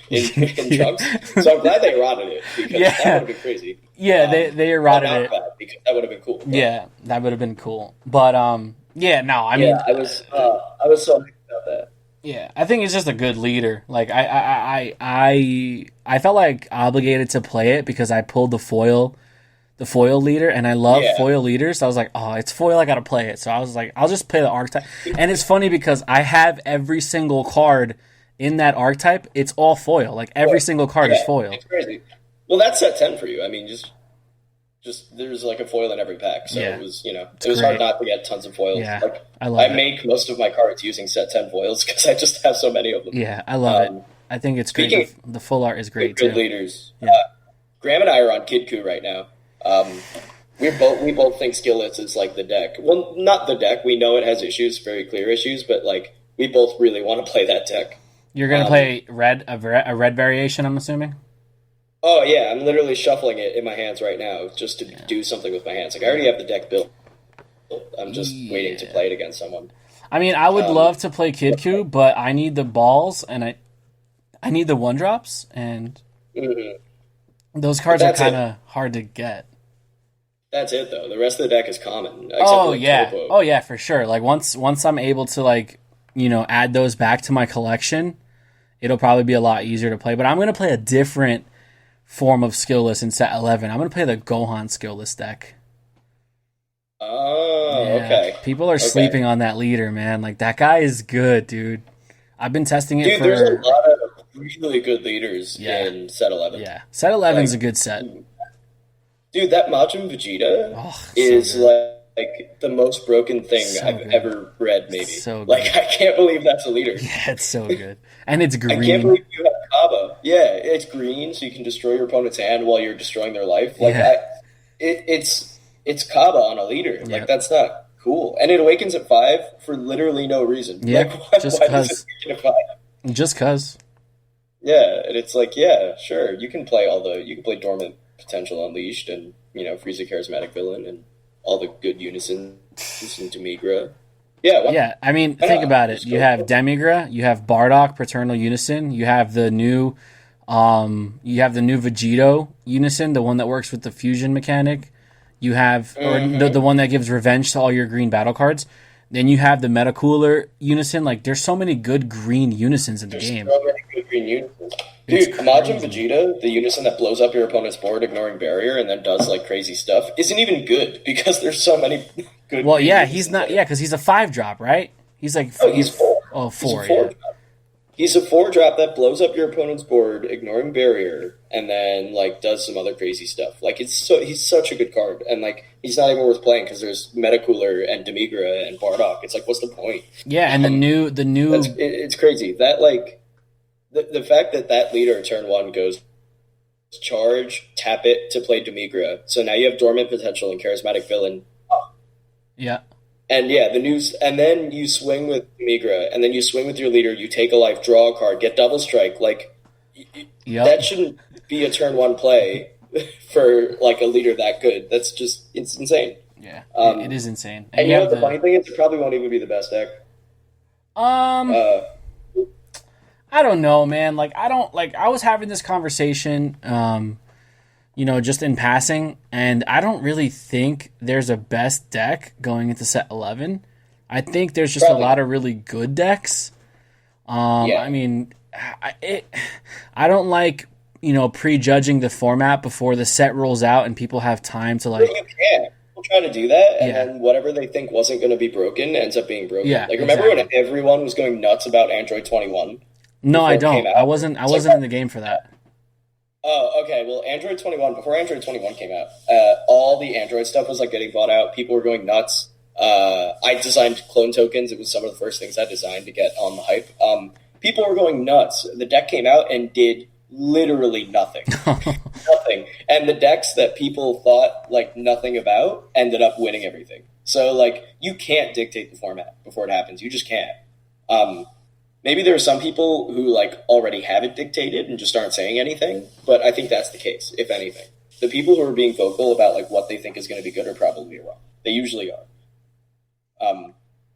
in chunks. So I'm glad they eroded it because that would have been crazy.
Yeah, they eroded it
because that would have been cool.
Yeah, that would have been cool. But I mean,
I was so happy about that.
Yeah, I think it's just a good leader. Like I felt like obligated to play it because I pulled the foil leader, and I love foil leaders. So I was like, oh, it's foil, I gotta play it. So I was like, I'll just play the archetype. And it's funny because I have every single card in that archetype. It's all foil. Like every single card is foil.
It's crazy. Well, that's set 10 for you. I mean, just there's like a foil in every pack. So it was, it was hard not to get tons of foils.
Yeah,
like,
I
make most of my cards using set 10 foils because I just have so many of them.
Yeah, I love it. I think it's great. The full art is great too.
Good leaders. Yeah. Graham and I are on Kid Coup right now. We both think Skillets is like the deck. Well, not the deck. We know it has issues, very clear issues, but like we both really want to play that deck.
You're gonna play red, a red variation, I'm assuming.
Oh yeah, I'm literally shuffling it in my hands right now just to do something with my hands. Like I already have the deck built. I'm just waiting to play it against someone.
I mean, I would love to play Kid Coup, but I need the balls and I need the 1-drops, and those cards are kind of hard to get.
That's it though. The rest of the deck is common.
Oh yeah, for sure. Like once I'm able to add those back to my collection, it'll probably be a lot easier to play. But I'm gonna play a different form of skillless in set 11. I'm gonna play the Gohan skillless deck.
Oh, okay.
People are sleeping on that leader, man. Like that guy is good, dude. I've been testing it for.
There's a lot of really good leaders in set 11.
Yeah, set 11's a good set.
Dude, that Majin Vegeta is like the most broken thing I've ever read, maybe.
So good.
Like, I can't believe that's a leader.
Yeah, it's so good. And it's green.
I can't believe you have Kaba. Yeah, it's green, so you can destroy your opponent's hand while you're destroying their life. Like, it's Kaba on a leader. Like, that's not cool. And it awakens at 5 for literally no reason.
Yeah,
like,
just
why does it awaken at 5?
Just because.
Yeah, and it's like, yeah, sure, you can play Dormant Potential Unleashed and, Frieza Charismatic Villain and all the good unisons and Demigra. Yeah,
I mean, think about it. You have Demigra, you have Bardock Paternal Unison, you have the new Vegito Unison, the one that works with the fusion mechanic. You have the one that gives revenge to all your green battle cards. Then you have the Metacooler Unison. Like, there's so many good green unisons in the game.
So many good green unisons. Dude, Majin Vegeta, the unison that blows up your opponent's board ignoring barrier and then does like crazy stuff, isn't even good because there's so many good.
Well, yeah, he's not. Yeah, because he's a 5-drop, right? He's like
he's 4.
Oh, 4.
He's a 4-drop that blows up your opponent's board ignoring barrier and then like does some other crazy stuff. Like he's such a good card, and like he's not even worth playing because there's Metacooler and Demigra and Bardock. It's like, what's the point?
Yeah, and the new
it's crazy that like. the fact that that leader turn one goes charge, tap it to play Demigra. So now you have dormant potential and charismatic villain.
Yeah.
And yeah, the news, and then you swing with Demigra, and then you swing with your leader. You take a life, draw a card, get double strike. Like that shouldn't be a turn one play for like a leader that good. That's just it's insane.
Yeah, it is insane.
And you know what the funny thing is? It probably won't even be the best deck.
I don't know, man. Like I was having this conversation, just in passing, and I don't really think there's a best deck going into set 11. I think there's just a lot of really good decks. I mean, I don't like, prejudging the format before the set rolls out and people have time to like.
You can. People try to do that, and then whatever they think wasn't going to be broken ends up being broken.
Yeah,
like remember when everyone was going nuts about Android 21?
No, I don't. I wasn't in the game for that.
Oh, okay. Well, Android 21, before Android 21 came out, all the Android stuff was like getting bought out. People were going nuts. I designed clone tokens. It was some of the first things I designed to get on the hype. People were going nuts. The deck came out and did literally nothing. Nothing. And the decks that people thought like nothing about ended up winning everything. So like you can't dictate the format before it happens. You just can't. Maybe there are some people who like already have it dictated and just aren't saying anything, but I think that's the case, if anything. The people who are being vocal about like what they think is going to be good are probably wrong. They usually are.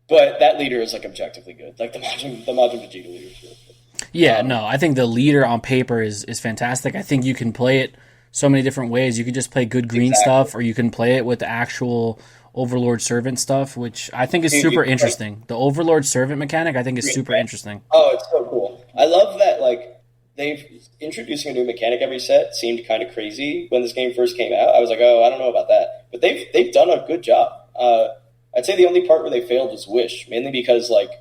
But that leader is like objectively good. Like the Majin Vegeta leader is really good.
Yeah, no, I think the leader on paper is fantastic. I think you can play it so many different ways. You can just play good green stuff, or you can play it with the actual Overlord Servant stuff, which I think is super interesting. The Overlord Servant mechanic, I think, is super interesting.
Oh, it's so cool. I love that, like, they've introducing a new mechanic every set seemed kind of crazy when this game first came out. I was like, oh, I don't know about that. But they've done a good job. I'd say the only part where they failed was Wish, mainly because, like,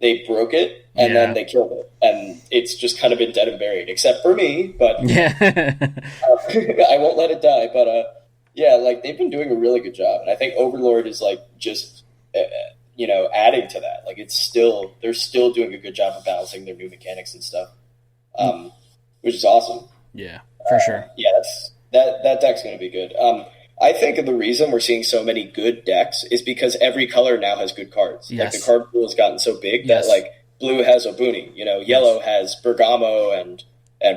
they broke it and then they killed it. And it's just kind of been dead and buried, except for me. But I won't let it die. But, yeah, like, they've been doing a really good job. And I think Overlord is, like, just, adding to that. Like, they're still doing a good job of balancing their new mechanics and stuff, which is awesome.
Yeah, for sure.
Yeah, that deck's going to be good. I think the reason we're seeing so many good decks is because every color now has good cards.
Yes.
Like, the card pool has gotten so big that, like, blue has Obuni, yellow has Bergamo and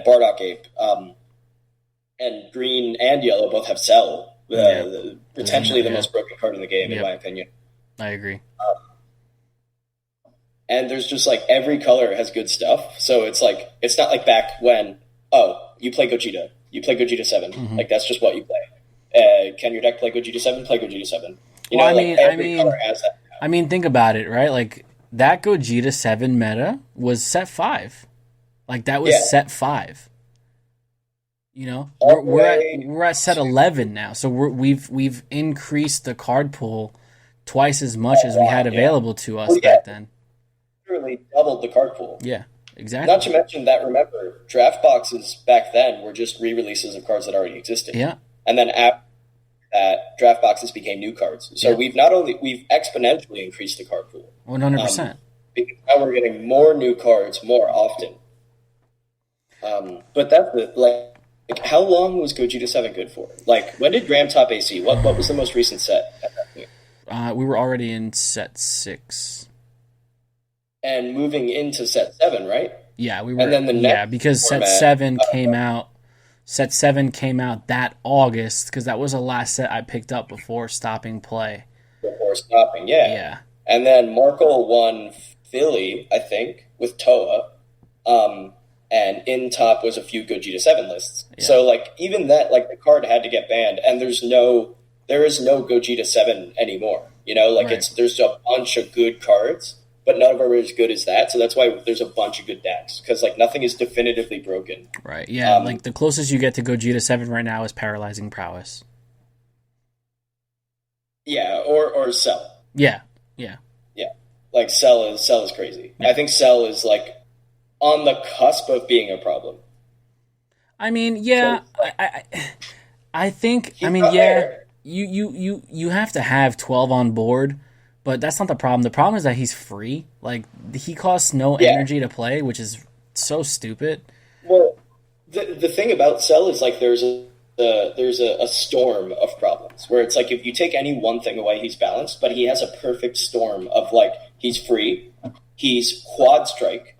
Bardock Ape, and green and yellow both have Cell, potentially the most broken card in the game, in my opinion.
I agree.
And there's just, like, every color has good stuff, so it's, like, it's not like back when, you play Gogeta. You play Gogeta 7. Mm-hmm. Like, that's just what you play. Can your deck play Gogeta 7? Play Gogeta 7. Every color has that now.
I mean, think about it, right? Like, that Gogeta 7 meta was set 5. Like, that was set 5. We're at set 11 now, so we've increased the card pool twice as much as we had available to us back then.
Literally doubled the card pool.
Yeah, exactly.
Not to mention that, remember, draft boxes back then were just re-releases of cards that already existed.
Yeah.
And then after that, draft boxes became new cards. So we've exponentially increased the card pool.
100%.
Because now we're getting more new cards more often. But that's like, how long was Gogeta 7 good for? Like, when did Gram top AC? What was the most recent set at that point?
We were already in set 6.
And moving into set 7, right?
Yeah, we were.
And then the next
because
format,
set 7 came out. Set 7 came out that August, because that was the last set I picked up before stopping play.
Before stopping, yeah. And then Markle won Philly, I think, with Toa. And in top was a few Gogeta 7 lists. Yeah. So, like, even that, like, the card had to get banned, and there is no Gogeta 7 anymore. There's a bunch of good cards, but none of them are as good as that. So that's why there's a bunch of good decks, because, like, nothing is definitively broken.
Right, yeah. Like, the closest you get to Gogeta 7 right now is Paralyzing Prowess.
Yeah, or Cell.
Yeah.
Like, Cell is crazy. Yeah. I think Cell is, like, on the cusp of being a problem.
I mean, yeah, I think, you have to have 12 on board, but that's not the problem. The problem is that he's free. Like, he costs no energy to play, which is so stupid.
Well, the thing about Cell is like there's a storm of problems where it's like if you take any one thing away, he's balanced, but he has a perfect storm of like he's free, he's quad strike,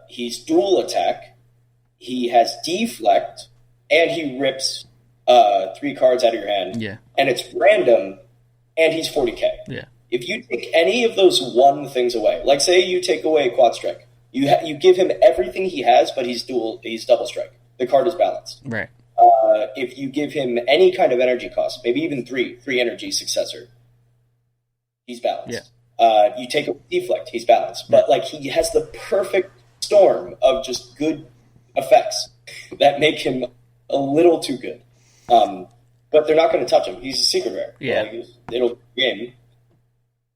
he's dual attack, he has deflect, and he rips 3 cards out of your hand.
Yeah.
And it's random, and he's 40k.
Yeah.
If you take any of those one things away, like say you take away quad strike, you give him everything he has, but he's double strike. The card is balanced.
Right.
If you give him any kind of energy cost, maybe even three energy successor, he's balanced.
Yeah.
You take a deflect, he's balanced. But like he has the perfect storm of just good effects that make him a little too good. But they're not going to touch him. He's a secret rare.
Yeah.
Like, it'll game.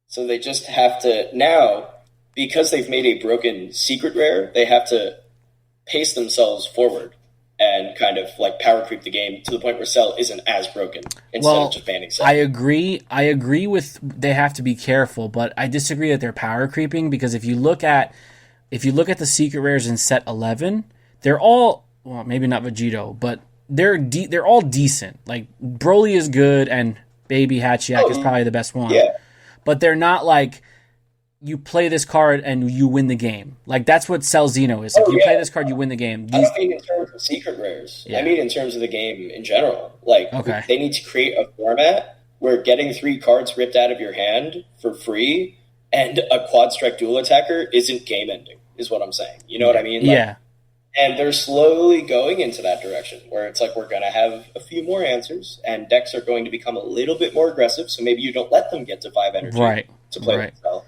So they just have to now, because they've made a broken secret rare, they have to pace themselves forward and kind of like power creep the game to the point where Cell isn't as broken instead of just banning Cell.
I agree with they have to be careful, but I disagree that they're power creeping because if you look at the secret rares in set 11, they're all, well, maybe not Vegito, but they're all decent. Like Broly is good and Baby Hachiyak is probably the best one.
Yeah.
But they're not like you play this card and you win the game. Like that's what Cell Xeno is. Like you play this card, you win the game.
I don't mean in terms of secret rares. Yeah. I mean in terms of the game in general. Like they need to create a format where getting 3 cards ripped out of your hand for free and a quad strike dual attacker isn't game ending, is what I'm saying. You know what I mean? Like,
yeah.
And they're slowly going into that direction where it's like we're going to have a few more answers and decks are going to become a little bit more aggressive. So maybe you don't let them get to 5 energy to play with Cell.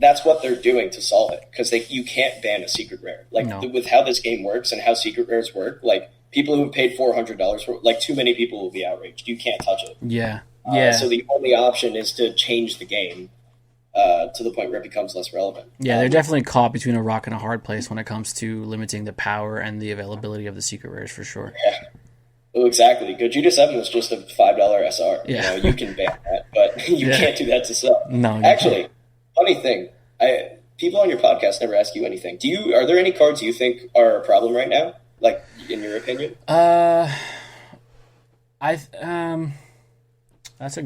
That's what they're doing to solve it because you can't ban a secret rare. Like with how this game works and how secret rares work, like people who have paid $400 for, like too many people will be outraged. You can't touch it.
Yeah.
So the only option is to change the game to the point where it becomes less relevant.
Yeah, they're definitely caught between a rock and a hard place when it comes to limiting the power and the availability of the secret rares for sure.
Yeah. Well, exactly. Gogeta 7 is just a $5 SR.
Yeah.
You can ban that, but you can't do that to Cell.
No,
actually, funny thing, people on your podcast never ask you anything. Are there any cards you think are a problem right now? Like, in your opinion?
That's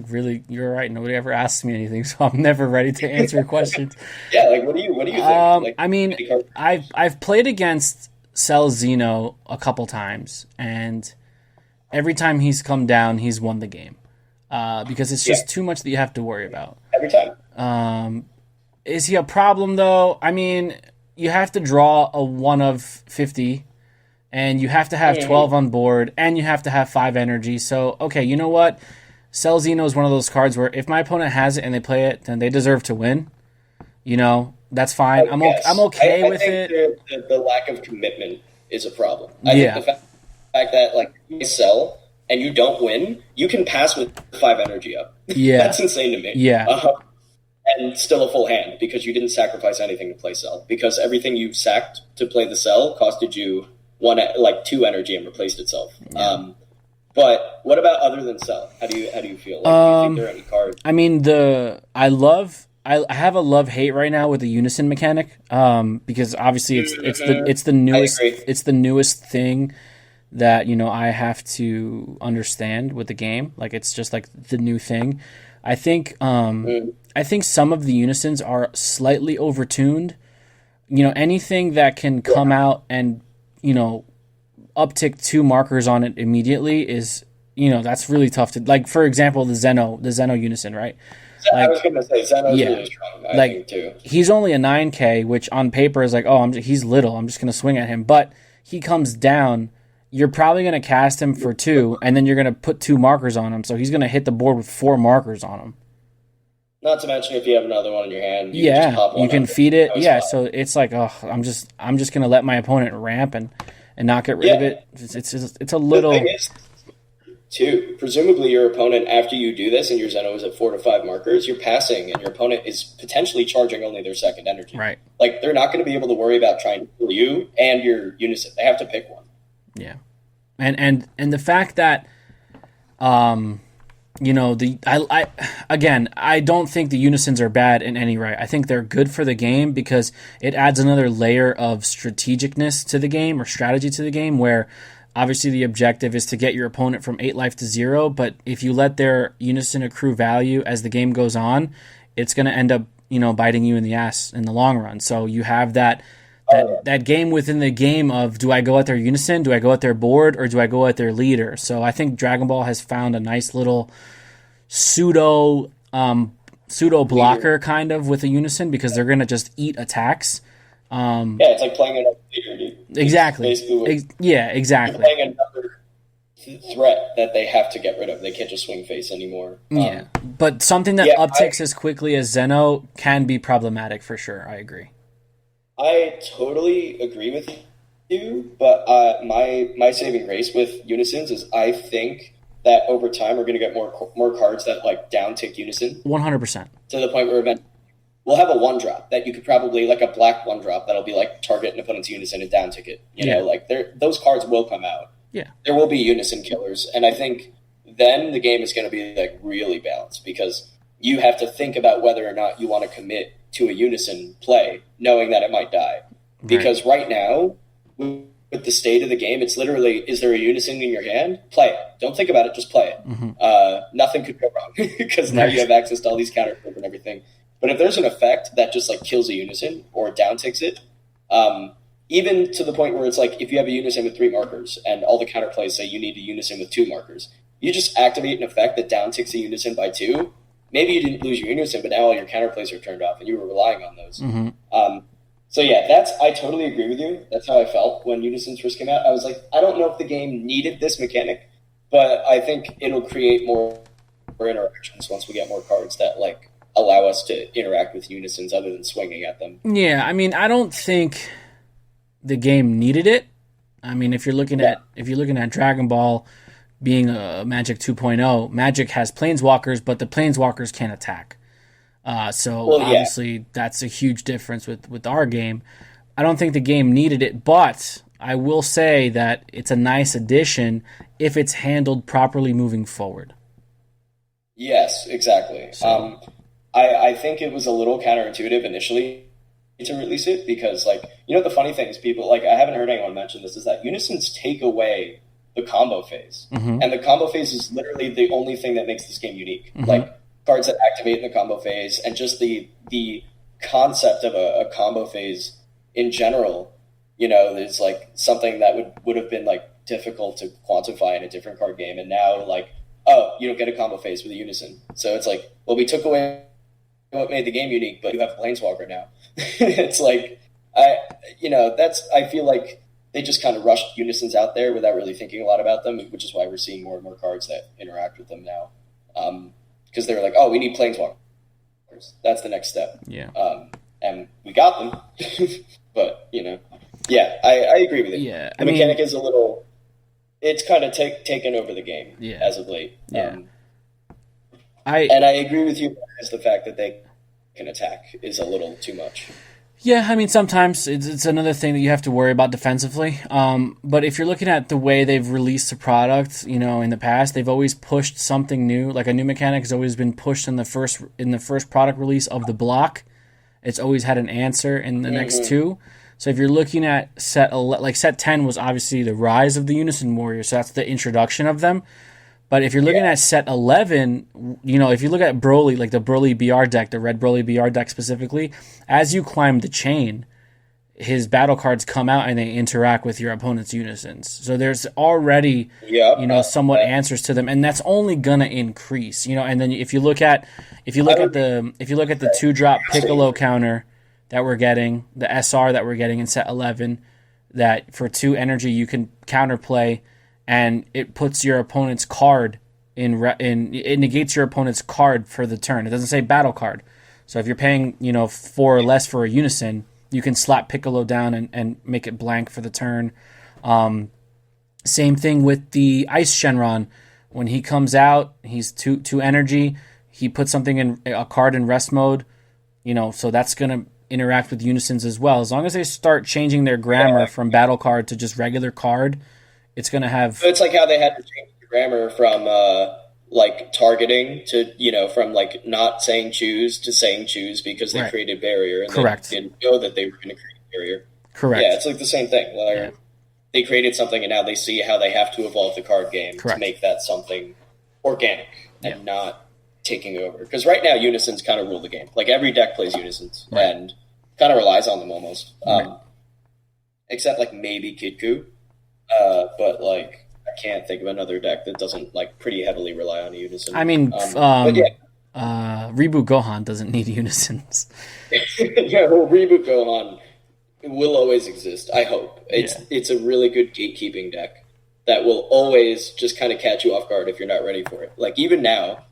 you're right. Nobody ever asks me anything, so I'm never ready to answer questions.
Yeah, like what do you think? Like,
I mean, I've played against Cell Xeno a couple times, and every time he's come down, he's won the game. Because it's just too much that you have to worry about.
Every time.
Is he a problem, though? I mean, you have to draw a 1 of 50, and you have to have 12 on board, and you have to have 5 energy. So, okay, you know what? Cell Xeno is one of those cards where if my opponent has it and they play it, then they deserve to win. You know, that's fine. I'm okay with it.
The lack of commitment is a problem. I think the fact that, like, you sell and you don't win, you can pass with 5 energy up.
Yeah.
That's insane to me.
Yeah.
And still a full hand because you didn't sacrifice anything to play Cell. Because everything you sacked to play the Cell costed you 2 energy and replaced itself. Yeah. But what about other than Cell? How do you feel? Like, do you think there are any cards?
I mean, I have a love-hate right now with the unison mechanic, because obviously it's the newest thing that, you know, I have to understand with the game. Like it's just like the new thing. I think some of the unisons are slightly overtuned. You know, anything that can come out and, you know, uptick 2 markers on it immediately is, you know, that's really tough to, like, for example, the Zeno unison, right?
I was going to say Zeno's really strong, I think, too.
He's only a 9K, which on paper is like, he's little, I'm just going to swing at him. But he comes down, you're probably going to cast him for 2, and then you're going to put 2 markers on him, so he's going to hit the board with 4 markers on him.
Not to mention if you have another one in your hand, you can just pop one
you can feed it. Yeah, so it's like, I'm just going to let my opponent ramp and not get rid of it. It's a little.
The thing is, too, presumably your opponent, after you do this and your Zeno is at 4 to 5 markers, you're passing and your opponent is potentially charging only their second energy.
Right.
Like, they're not going to be able to worry about trying to kill you and your unison. They have to pick one.
Yeah. And the fact that I don't think the unisons are bad in any right. I think they're good for the game because it adds another layer of strategicness to the game or strategy to the game where obviously the objective is to get your opponent from 8 life to 0, but if you let their unison accrue value as the game goes on, it's going to end up, biting you in the ass in the long run. So you have that game within the game of, do I go at their unison, do I go at their board, or do I go at their leader? So I think Dragon Ball has found a nice little pseudo blocker kind of with a unison because they're going to just eat attacks.
It's like playing another leader, dude.
Exactly.
Exactly.
You're
playing another threat that they have to get rid of. They can't just swing face anymore.
But something that upticks as quickly as Zeno can be problematic for sure. I agree.
I totally agree with you, but my saving grace with unisons is I think that over time we're going to get more cards that like down tick unison
100%
to the point where we'll have a 1-drop that you could probably like a black 1-drop that'll be like target an opponent's unison and down tick it. You know, like those cards will come out.
Yeah, there
will be unison killers, and I think then the game is going to be like really balanced because you have to think about whether or not you want to commit to a unison play, knowing that it might die. Because right now, with the state of the game, it's literally, is there a unison in your hand? Play it. Don't think about it, just play it. Mm-hmm. Nothing could go wrong because now you have access to all these counter and everything. But if there's an effect that just like kills a unison or down ticks it, even to the point where it's like if you have a unison with 3 markers and all the counterplays say you need a unison with 2 markers, you just activate an effect that down ticks a unison by 2. Maybe you didn't lose your unison, but now all your counterplays are turned off, and you were relying on those. Mm-hmm. I totally agree with you. That's how I felt when unisons first came out. I was like, I don't know if the game needed this mechanic, but I think it'll create more interactions once we get more cards that like allow us to interact with unisons other than swinging at them.
Yeah, I mean, I don't think the game needed it. I mean, if you're looking at Dragon Ball being a Magic 2.0, Magic has Planeswalkers, but the Planeswalkers can't attack. Obviously that's a huge difference with our game. I don't think the game needed it, but I will say that it's a nice addition if it's handled properly moving forward.
Yes, exactly. So. I think it was a little counterintuitive initially to release it because, like, the funny thing is people, like, I haven't heard anyone mention this, is that unisons take away the combo phase. Mm-hmm. And the combo phase is literally the only thing that makes this game unique. Mm-hmm. Like, cards that activate in the combo phase and just the concept of a combo phase in general, is like something that would have been like difficult to quantify in a different card game. And now like, oh, you don't get a combo phase with a unison. So it's like, well, we took away what made the game unique, but you have a Planeswalker now. It's like, I feel like they just kind of rushed unisons out there without really thinking a lot about them, which is why we're seeing more and more cards that interact with them now. Because they were like, oh, we need Planeswalkers. That's the next step.
Yeah.
And we got them. But, I agree with it.
Yeah.
The mechanic is a little... It's kind of taken over the game as of late.
Yeah.
I agree with you as the fact that they can attack is a little too much.
Yeah, I mean, sometimes it's another thing that you have to worry about defensively. But if you're looking at the way they've released the product, in the past, they've always pushed something new. Like a new mechanic has always been pushed in the first product release of the block. It's always had an answer in the next 2. So if you're looking at set 10 was obviously the rise of the Unison Warriors, so that's the introduction of them. But if you're looking at set 11, if you look at Broly, like the Broly BR deck, the red Broly BR deck specifically, as you climb the chain, his battle cards come out and they interact with your opponent's unisons. So there's already, somewhat answers to them, and that's only gonna increase. And then if you look at the 2-drop Piccolo counter that we're getting, the SR that we're getting in set 11, that for 2 energy you can counterplay. And it puts your opponent's card it negates your opponent's card for the turn. It doesn't say battle card. So if you're paying, 4 or less for a unison, you can slap Piccolo down and make it blank for the turn. Same thing with the Ice Shenron. When he comes out, he's 2 energy. He puts something in a card in rest mode, so that's gonna interact with unisons as well. As long as they start changing their grammar from battle card to just regular card, it's going to have...
It's like how they had to change the grammar from like targeting to, from like not saying choose to saying choose because they
Right.
created barrier and
Correct.
they didn't know that they were going to create barrier.
Correct.
Yeah, it's like the same thing. Like they created something and now they see how they have to evolve the card game
Correct.
to make that something organic and not taking over. Because right now unisons kind of rule the game. Like every deck plays unisons and kind of relies on them almost. Except like maybe Kidku. But like I can't think of another deck that doesn't like pretty heavily rely on a unison.
I mean,
but yeah.
Reboot Gohan doesn't need unisons.
Yeah, well, Reboot Gohan will always exist. I hope it's a really good gatekeeping deck that will always just kind of catch you off guard if you're not ready for it. Like even now,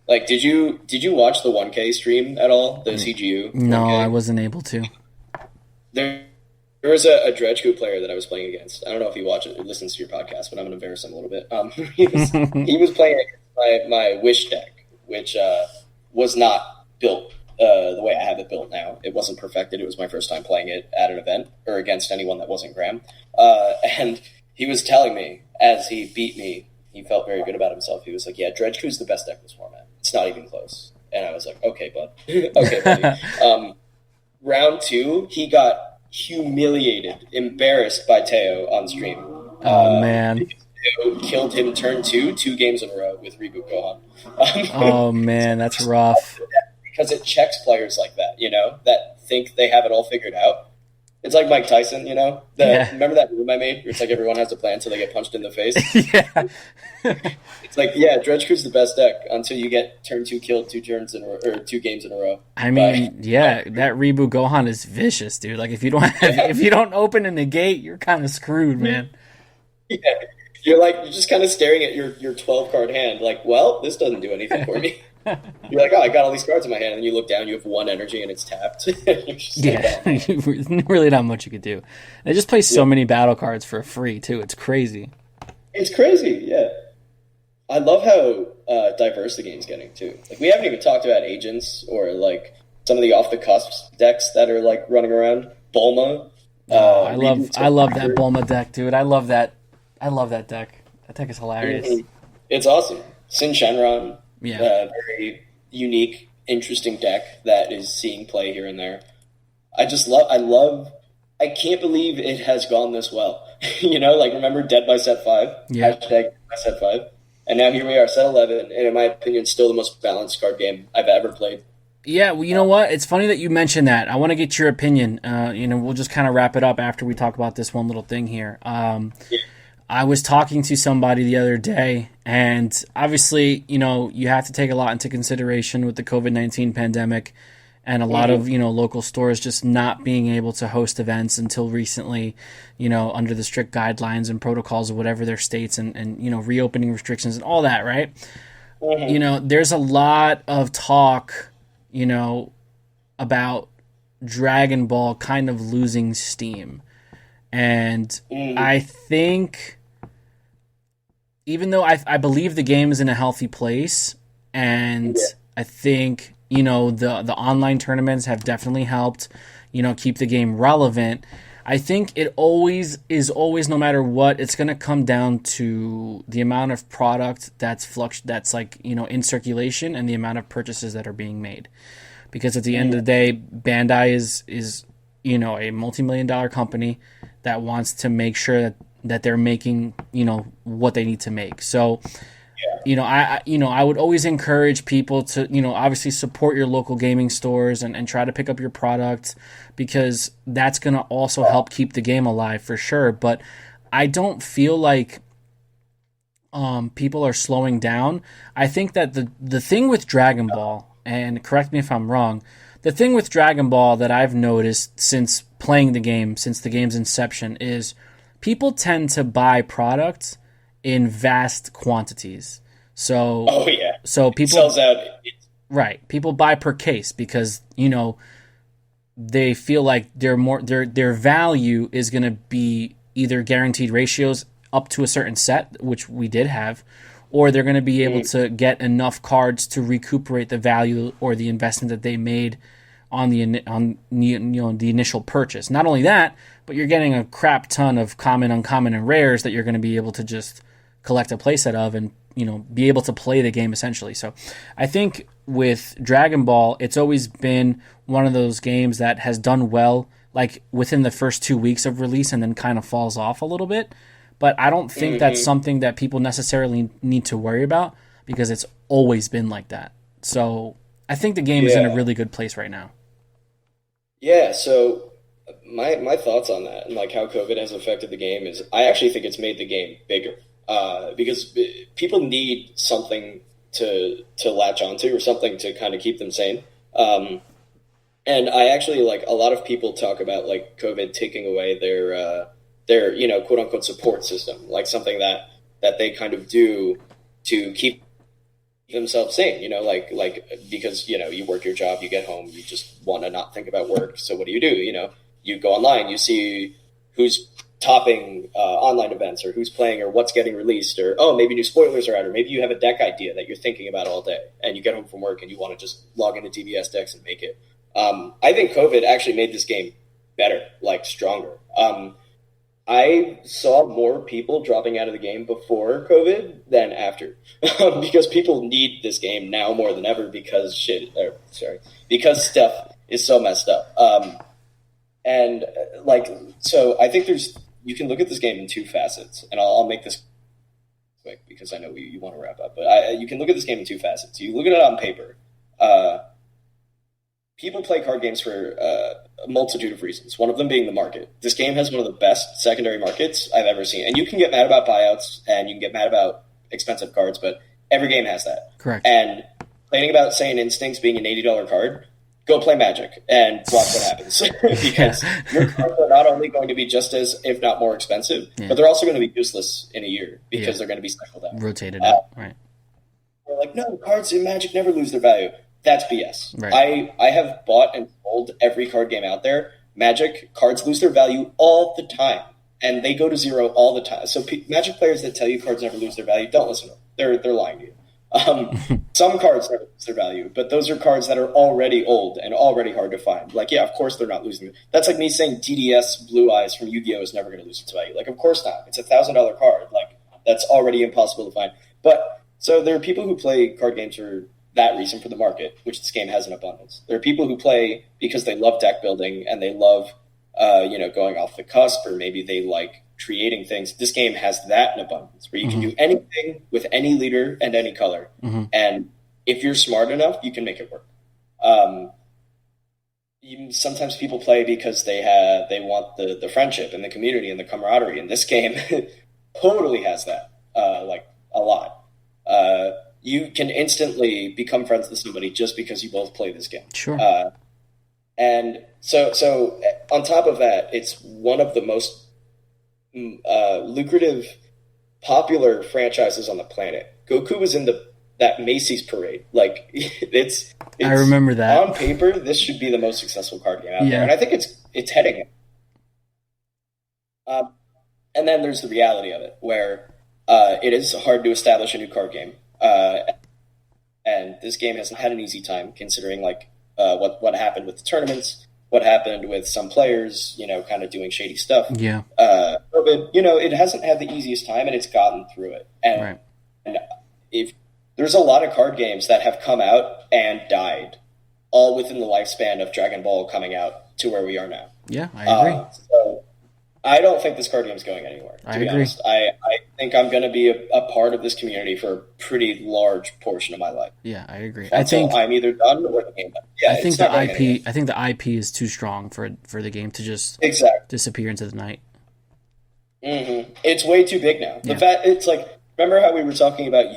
like did you watch the 1K stream at all? The CGU?
No,
1K?
I wasn't able to.
There was a Dredgeku player that I was playing against. I don't know if he watches or listens to your podcast, but I'm going to embarrass him a little bit. He was playing against my Wish deck, which was not built the way I have it built now. It wasn't perfected. It was my first time playing it at an event or against anyone that wasn't Graham. And he was telling me as he beat me, he felt very good about himself. He was like, yeah, Dredgeku's the best deck in this format. It's not even close. And I was like, okay, bud. Okay, buddy. Round 2, he got humiliated, embarrassed by Teo on stream.
Oh, man.
Teo killed him turn 2 games in a row with Reboot Gohan.
Oh, man, that's rough.
Because it checks players like that, that think they have it all figured out. It's like Mike Tyson, Remember that room I made where it's like everyone has a plan until they get punched in the face?
Yeah.
It's like, yeah, Dredgeku's the best deck until you get turn 2 killed 2 games in a row.
I mean, that Reboot Gohan is vicious, dude. Like if you don't open and negate, you're kind of screwed, man.
Yeah. You're just kind of staring at your 12 card hand, like, well, this doesn't do anything for me. You're like, oh, I got all these cards in my hand, and you look down, you have 1 energy, and it's tapped.
Really not much you could do. They just play so many battle cards for free too. It's crazy.
It's crazy, yeah. I love how diverse the game's getting too. Like we haven't even talked about agents or like some of the off the cusp decks that are like running around. Bulma.
I love that Bulma deck, dude. I love that deck. That deck is hilarious.
Mm-hmm. It's awesome. Sin Shenron.
Yeah.
Very unique, interesting deck that is seeing play here and there. I can't believe it has gone this well. Like remember Dead by Set 5?
Yeah.
Hashtag Dead by Set 5. And now here we are, Set 11, and in my opinion, still the most balanced card game I've ever played.
Yeah, well, you know what? It's funny that you mentioned that. I want to get your opinion. We'll just kind of wrap it up after we talk about this one little thing here. I was talking to somebody the other day, and obviously, you have to take a lot into consideration with the COVID-19 pandemic and a lot of, local stores just not being able to host events until recently, under the strict guidelines and protocols of whatever their states and reopening restrictions and all that, right? Mm-hmm. There's a lot of talk, about Dragon Ball kind of losing steam. And I think, even though I believe the game is in a healthy place, and I think, the online tournaments have definitely helped, keep the game relevant. I think it always, no matter what, it's going to come down to the amount of product that's in circulation and the amount of purchases that are being made. Because at the end of the day, Bandai is a multi-million-dollar company that wants to make sure that they're making, what they need to make. So, I would always encourage people to, obviously support your local gaming stores and try to pick up your product, because that's going to also help keep the game alive for sure. But I don't feel like people are slowing down. I think that the thing with Dragon Ball, and correct me if I'm wrong, the thing with Dragon Ball that I've noticed since playing the game, since the game's inception, is people tend to buy products in vast quantities. So, so people
sells out.
Right. People buy per case because, they feel like their value is going to be either guaranteed ratios up to a certain set, which we did have, or they're going to be able to get enough cards to recuperate the value or the investment that they made on the initial purchase. Not only that, but you're getting a crap ton of common, uncommon, and rares that you're going to be able to just collect a playset of and be able to play the game essentially. So I think with Dragon Ball, it's always been one of those games that has done well like within the first 2 weeks of release and then kind of falls off a little bit. But I don't think that's something that people necessarily need to worry about because it's always been like that. So I think the game is in a really good place right now.
Yeah, so my thoughts on that and like how COVID has affected the game is I actually think it's made the game bigger because people need something to latch onto or something to kind of keep them sane. And I actually like a lot of people talk about like COVID taking away their quote unquote support system, like something that they kind of do to keep themselves sane, like because you work your job, you get home, you just want to not think about work. So what do? You go online, you see who's topping online events or who's playing or what's getting released or maybe new spoilers are out or maybe you have a deck idea that you're thinking about all day and you get home from work and you want to just log into DBS decks and make it. I think COVID actually made this game better, like stronger. I saw more people dropping out of the game before COVID than after, because people need this game now more than ever because stuff is so messed up. So I think you can look at this game in two facets, and I'll make this quick because I know you want to wrap up, but you can look at this game in two facets. You look at it on paper. People play card games for a multitude of reasons, one of them being the market. This game has one of the best secondary markets I've ever seen. And you can get mad about buyouts and you can get mad about expensive cards, but every game has that.
Correct.
And complaining about Saiyan Instincts being an $80 card, go play Magic and watch what happens. Because your cards are not only going to be just as, if not more expensive, but they're also going to be useless in a year because they're going to be cycled out.
Rotated out, right.
We're like, no, cards in Magic never lose their value. That's BS.
Right.
I have bought and sold every card game out there. Magic cards lose their value all the time, and they go to zero all the time. So Magic players that tell you cards never lose their value, don't listen to them. They're lying to you. Some cards never lose their value, but those are cards that are already old and already hard to find. Like, yeah, of course they're not losing it. That's like me saying DDS Blue Eyes from Yu-Gi-Oh! Is never going to lose its value. Like, of course not. It's a $1,000 card. Like, that's already impossible to find. But so there are people who play card games for that reason, for the market, which this game has in abundance. There are people who play because they love deck building and they love, going off the cusp, or maybe they like creating things. This game has that in abundance, where you can do anything with any leader and any color. And if you're smart enough, you can make it work. Sometimes people play because they want the friendship and the community and the camaraderie. And this game totally has that, like a lot. You can instantly become friends with somebody just because you both play this game.
Sure.
And so on top of that, it's one of the most lucrative, popular franchises on the planet. Goku was in that Macy's parade. Like, it's
I remember that.
On paper, this should be the most successful card game out there, and I think it's heading. And then there's the reality of it, where it is hard to establish a new card game. And this game hasn't had an easy time, considering like what happened with the tournaments, what happened with some players, kind of doing shady stuff.
Yeah.
COVID, it hasn't had the easiest time, and it's gotten through it. And if there's a lot of card games that have come out and died, all within the lifespan of Dragon Ball coming out to where we are now.
Yeah, I agree.
So I don't think this card game is going anywhere, to be honest. I think I'm going to be a part of this community for a pretty large portion of my life.
Yeah, I agree.
I think I'm either done or the game done. Yeah,
I think the IP is too strong for the game to just disappear into the night.
It's way too big now. The fact it's like, remember how we were talking about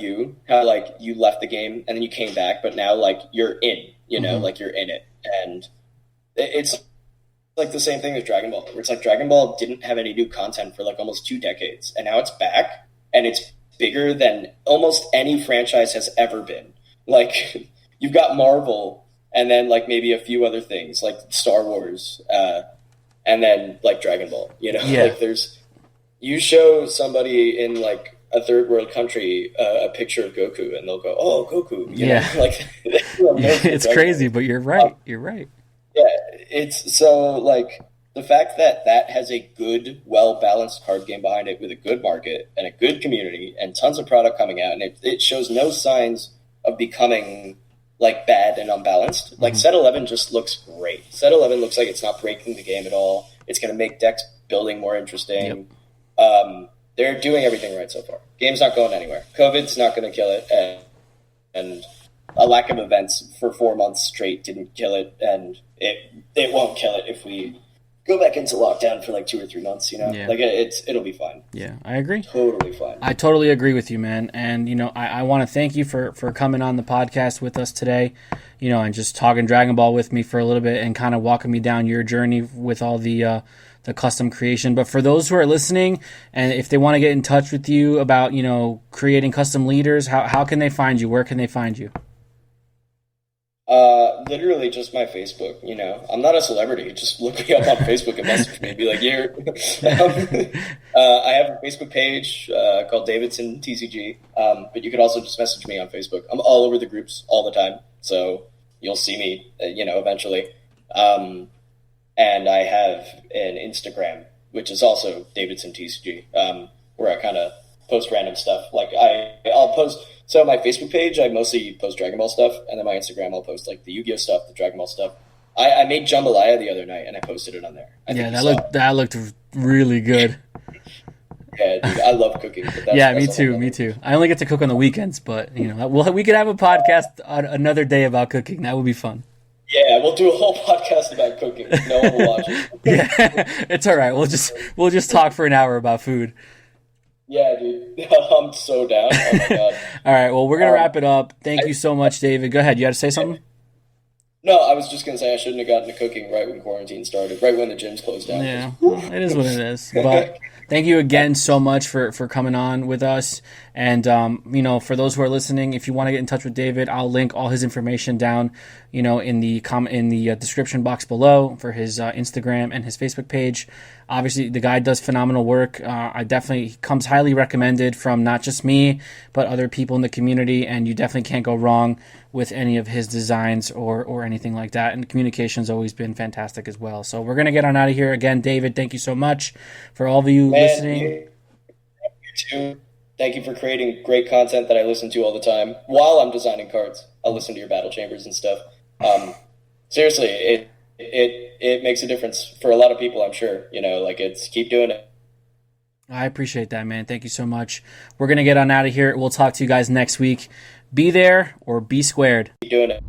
how like you left the game and then you came back, but now like you're in, like you're in it, and it's like the same thing as Dragon Ball, where it's like Dragon Ball didn't have any new content for like almost 2 decades, and now it's back, and it's bigger than almost any franchise has ever been. Like, you've got Marvel, and then like maybe a few other things, like Star Wars, and then like Dragon Ball, Like you show somebody in like a third world country a picture of Goku, and they'll go, "Oh, Goku!" Like
it's crazy, but you're right. You're right.
Yeah, it's so like the fact that that has a good, well-balanced card game behind it with a good market and a good community and tons of product coming out, and it shows no signs of becoming like bad and unbalanced. Mm-hmm. Like Set 11 just looks great. Set 11 looks like it's not breaking the game at all. It's going to make decks building more interesting. Yep. They're doing everything right so far. Game's not going anywhere. COVID's not going to kill it, and a lack of events for 4 months straight didn't kill it, and it won't kill it if we go back into lockdown for like 2 or 3 months, you know? Yeah. Like, it'll be fine.
Yeah, I agree.
Totally fine.
I totally agree with you, man. And, you know, I want to thank you for coming on the podcast with us today, you know, and just talking Dragon Ball with me for a little bit and kind of walking me down your journey with all the custom creation. But for those who are listening, and if they want to get in touch with you about, you know, creating custom leaders, how can they find you? Where can they find you?
Literally just my Facebook, you know. I'm not a celebrity. Just look me up on Facebook and message me and be like, I have a Facebook page called DavidsonTCG, but you could also just message me on Facebook. I'm all over the groups all the time, so you'll see me, you know, eventually. And I have an Instagram, which is also DavidsonTCG, where I kind of post random stuff. Like I'll post. So my Facebook page, I mostly post Dragon Ball stuff, and then my Instagram, I'll post like the Yu-Gi-Oh stuff, the Dragon Ball stuff. I made Jambalaya the other night, and I posted it on there.
That looked really good.
Yeah, dude, I love cooking. But
me too. I only get to cook on the weekends, but you know, we could have a podcast on another day about cooking. That would be fun.
Yeah, we'll do a whole podcast about cooking. No one will watch it.
Yeah, it's all right. We'll just talk for an hour about food.
Yeah, dude. I'm so down. Oh, my God.
All right, well, we're going to wrap it up. Thank you so much, David. Go ahead. You had to say something?
No, I was just going to say I shouldn't have gotten to cooking right when quarantine started, right when the gyms closed down.
Yeah, it is what it is. But thank you again so much for coming on with us. And, you know, for those who are listening, if you want to get in touch with David, I'll link all his information down, you know, in the description box below for his Instagram and his Facebook page. Obviously, the guy does phenomenal work. He comes highly recommended from not just me, but other people in the community, and you definitely can't go wrong with any of his designs or anything like that. And the communication's always been fantastic as well. So we're going to get on out of here. Again, David, thank you so much for all of you listening.
You too. Thank you for creating great content that I listen to all the time while I'm designing cards. I'll listen to your battle chambers and stuff. Seriously, it makes a difference for a lot of people, I'm sure. You know, like, keep doing it.
I appreciate that, man. Thank you so much. We're going to get on out of here. We'll talk to you guys next week. Be there or be squared.
Keep doing it.